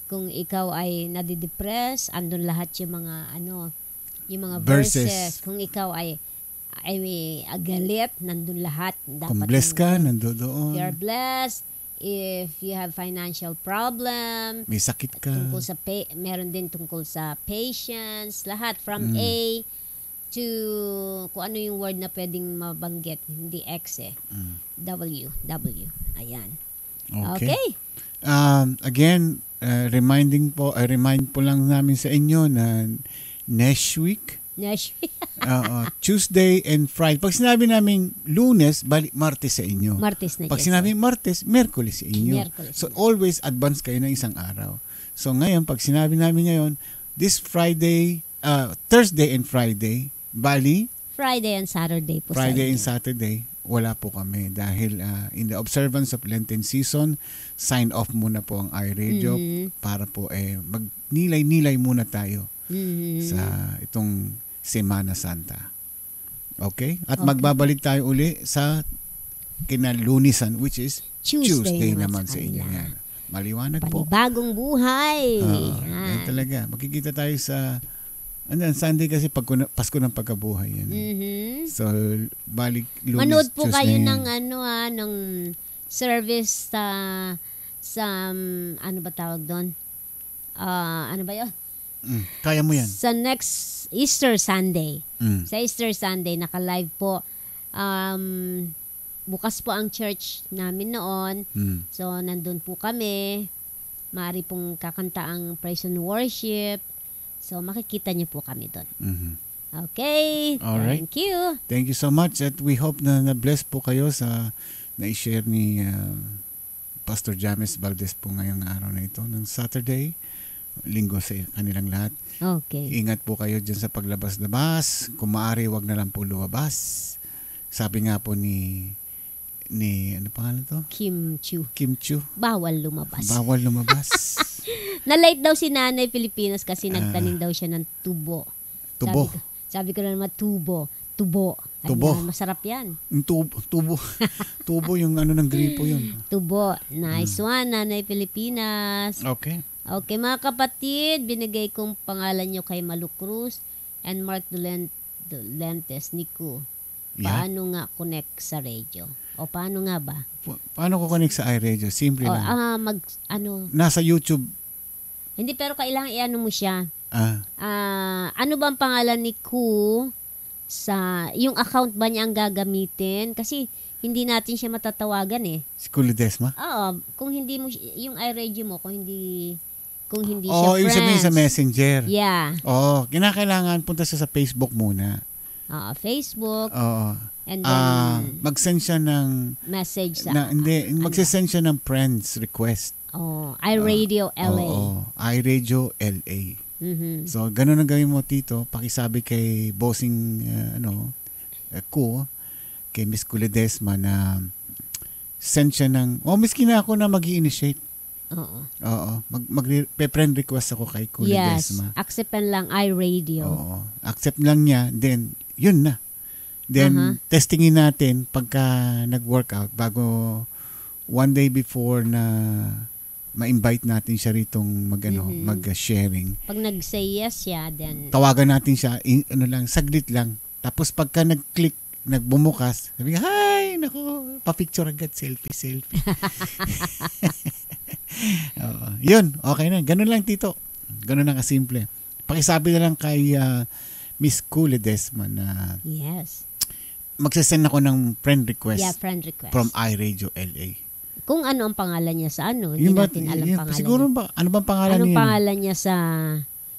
kung ikaw ay nadidepress, andun lahat yung mga yung mga verses. Kung ikaw ay galit, nandun lahat. Kung blessed ka, nandoon. If you're blessed, if you have financial problem, May sakit ka. tungkol sa meron din tungkol sa patience, lahat from A to kung ano yung word na pwedeng mabanggit, hindi X eh. W. Ayan. Okay. Again, remind po lang namin sa inyo na next week, Tuesday and Friday. Pag sinabi namin Lunes, balik Martes sa inyo. Martes na Pag yes. sinabi Martes, Merkulis sa inyo. Miyerkules. So always advance kayo ng isang araw. So ngayon, pag sinabi namin ngayon, this Friday, Thursday and Friday, bali, Friday and Saturday po Friday sa and inyo. Saturday, wala po kami dahil in the observance of Lenten season, sign off muna po ang iRadio para po magnilay-nilay muna tayo sa itong Semana Santa. Okay? At magbabalik tayo uli sa kinalunisan which is Tuesday naman sa inyo. Yan. Maliwanag po. Panibagong buhay. Yan talaga. Makikita tayo sa Sunday kasi Pasko ng pagkabuhay yan. So, balik Lunes, Manood po Tuesday kayo yan. ng service sa ano ba tawag doon? Ano ba 'yon? Kaya mo yan. Sa next Easter Sunday. Sa Easter Sunday, naka-live po. Bukas po ang church namin noon. So, nandun po kami. Maaari pong kakanta ang praise and worship. So, makikita niyo po kami doon. Okay. Alright. Thank you. Thank you so much at we hope na na-bless po kayo sa na-share ni Pastor James Valdez po ngayong araw na ito ng Saturday. Linggo sa kanilang lahat. Okay. Ingat po kayo dyan sa paglabas-labas. Kung maaari, wag na lang po lumabas. Sabi nga po ni ano pangalan to? Kim Chu. Bawal lumabas. Bawal lumabas. Na-late daw si Nanay Pilipinas kasi nagtanim daw siya ng tubo. Tubo. Sabi ko na naman tubo. Tubo. Tubo. Ayan, masarap yan. Yung tubo. Tubo yung ng gripo yun. Tubo. Nice one, Nanay Pilipinas. Okay. Okay, mga kapatid, binigay kong pangalan nyo kay Malu Cruz and Mark Dolentes, Nico. Yeah. Paano nga connect sa radio? O paano nga ba? Paano ko connect sa iRadio? Simple lang. Nasa YouTube. Hindi, pero kailangan i-ano mo siya. Ano ba ang pangalan ni Ku sa, yung account ba niya ang gagamitin? Kasi hindi natin siya matatawagan eh. Si Kulidesma? Oo, kung hindi mo, yung iRadio mo, kung hindi siya ibig sabihin friends. sa Messenger. Yeah. Kinakailangan punta siya sa Facebook muna. Facebook. Oo. And then, mag-send siya ng message sa, magsisend siya ng friends request. iRadio LA. iRadio LA. So, ganun ang gawin mo, Tito. Pakisabi kay bossing, kay Miss Kulidesma na send siya ng, miski na ako na mag-i-initiate. Oo. Mag-friend request ako kay Kulidesma. Yes. Acceptan lang iRadio. Oo. Accept lang niya. Then, yun na. Then, testingin natin pagka nag-workout bago one day before na ma-invite natin siya ritong mag-sharing. Pag nag-say yes siya, then Tawagan natin siya, saglit lang. Tapos pagka nag-click, nagbumukas, sabi nga, hi, nako, pa-picture agad, selfie. Yun, okay na. Ganun lang, Tito. Ganun lang kasimple. Pakisabi na lang kay Miss Kulidesma na yes. magsasend ako ng friend request Yeah, friend request. from iRadio LA. Kung ano ang pangalan niya sa ano, hindi Yung ba, natin alam pangalan siguro niya. ba, ano bang pangalan Anong niya? pangalan niya sa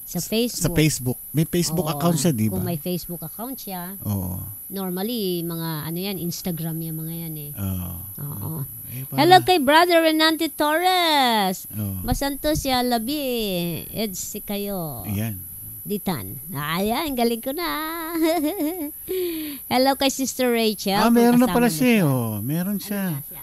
Facebook? Sa Facebook. May Facebook Oo, account siya, di ba? Kung may Facebook account siya, Oo. normally, mga ano yan, Instagram yan, mga yan eh. Oo. Oo. Eh, para- Hello kay Brother Renante Torres. Oo. Masanto siya labi. Edsi kayo. Ayan. Ditan. Ayan, galing ko na. Hello kay Sister Rachel. Meron na Kung pala kasama mo siya, oh. Meron siya. Ano na siya?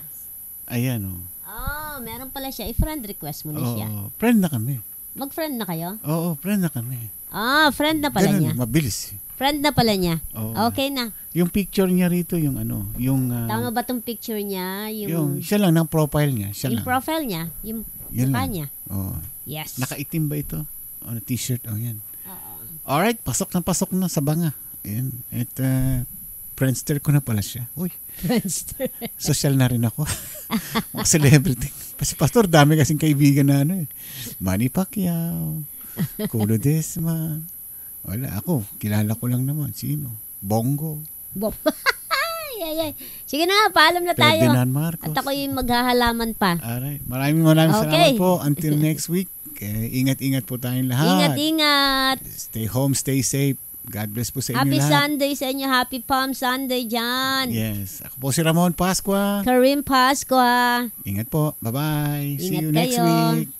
Ayan, oh. Oh, meron pala siya. I-friend request mo na siya. Oo. Friend na kami. Mag-friend na kayo? Oo, friend na kami. Ah, friend na pala Ganun, niya. mabilis. Friend na pala niya. Oo. Okay na. Yung picture niya rito, yung ano, yung... Tama ba tong picture niya? yung siya lang, ng profile niya. Siya yung lang. profile niya? Yung Yan mukha lang. niya? Oo. Yes. Nakaitim ba ito? On a t-shirt, oh yan. Oo. Alright, pasok na sa banga. Ayan. At friendster ko na pala siya. Uy, Friendster. social na rin ako. Mga celebrity. Kasi pastor, dami kasing kaibigan na ano eh. Manny Pacquiao, Culo Desma. Wala, ako, kilala ko lang naman. Sino? Bongo. Bob. ay. Sige na, paalam na tayo. Ferdinand Marcos. At ako yung maghahalaman pa. Alright, maraming Okay. salamat po. Until next week, ingat-ingat po tayong lahat. Ingat-ingat. Stay home, stay safe. God bless po sa inyo Happy lahat. Sunday sa inyo. Happy Palm Sunday dyan. Yes. Ako po si Ramon Pascua. Karim Pascua. Ingat po. Bye-bye. See Ingat you next kayo. week.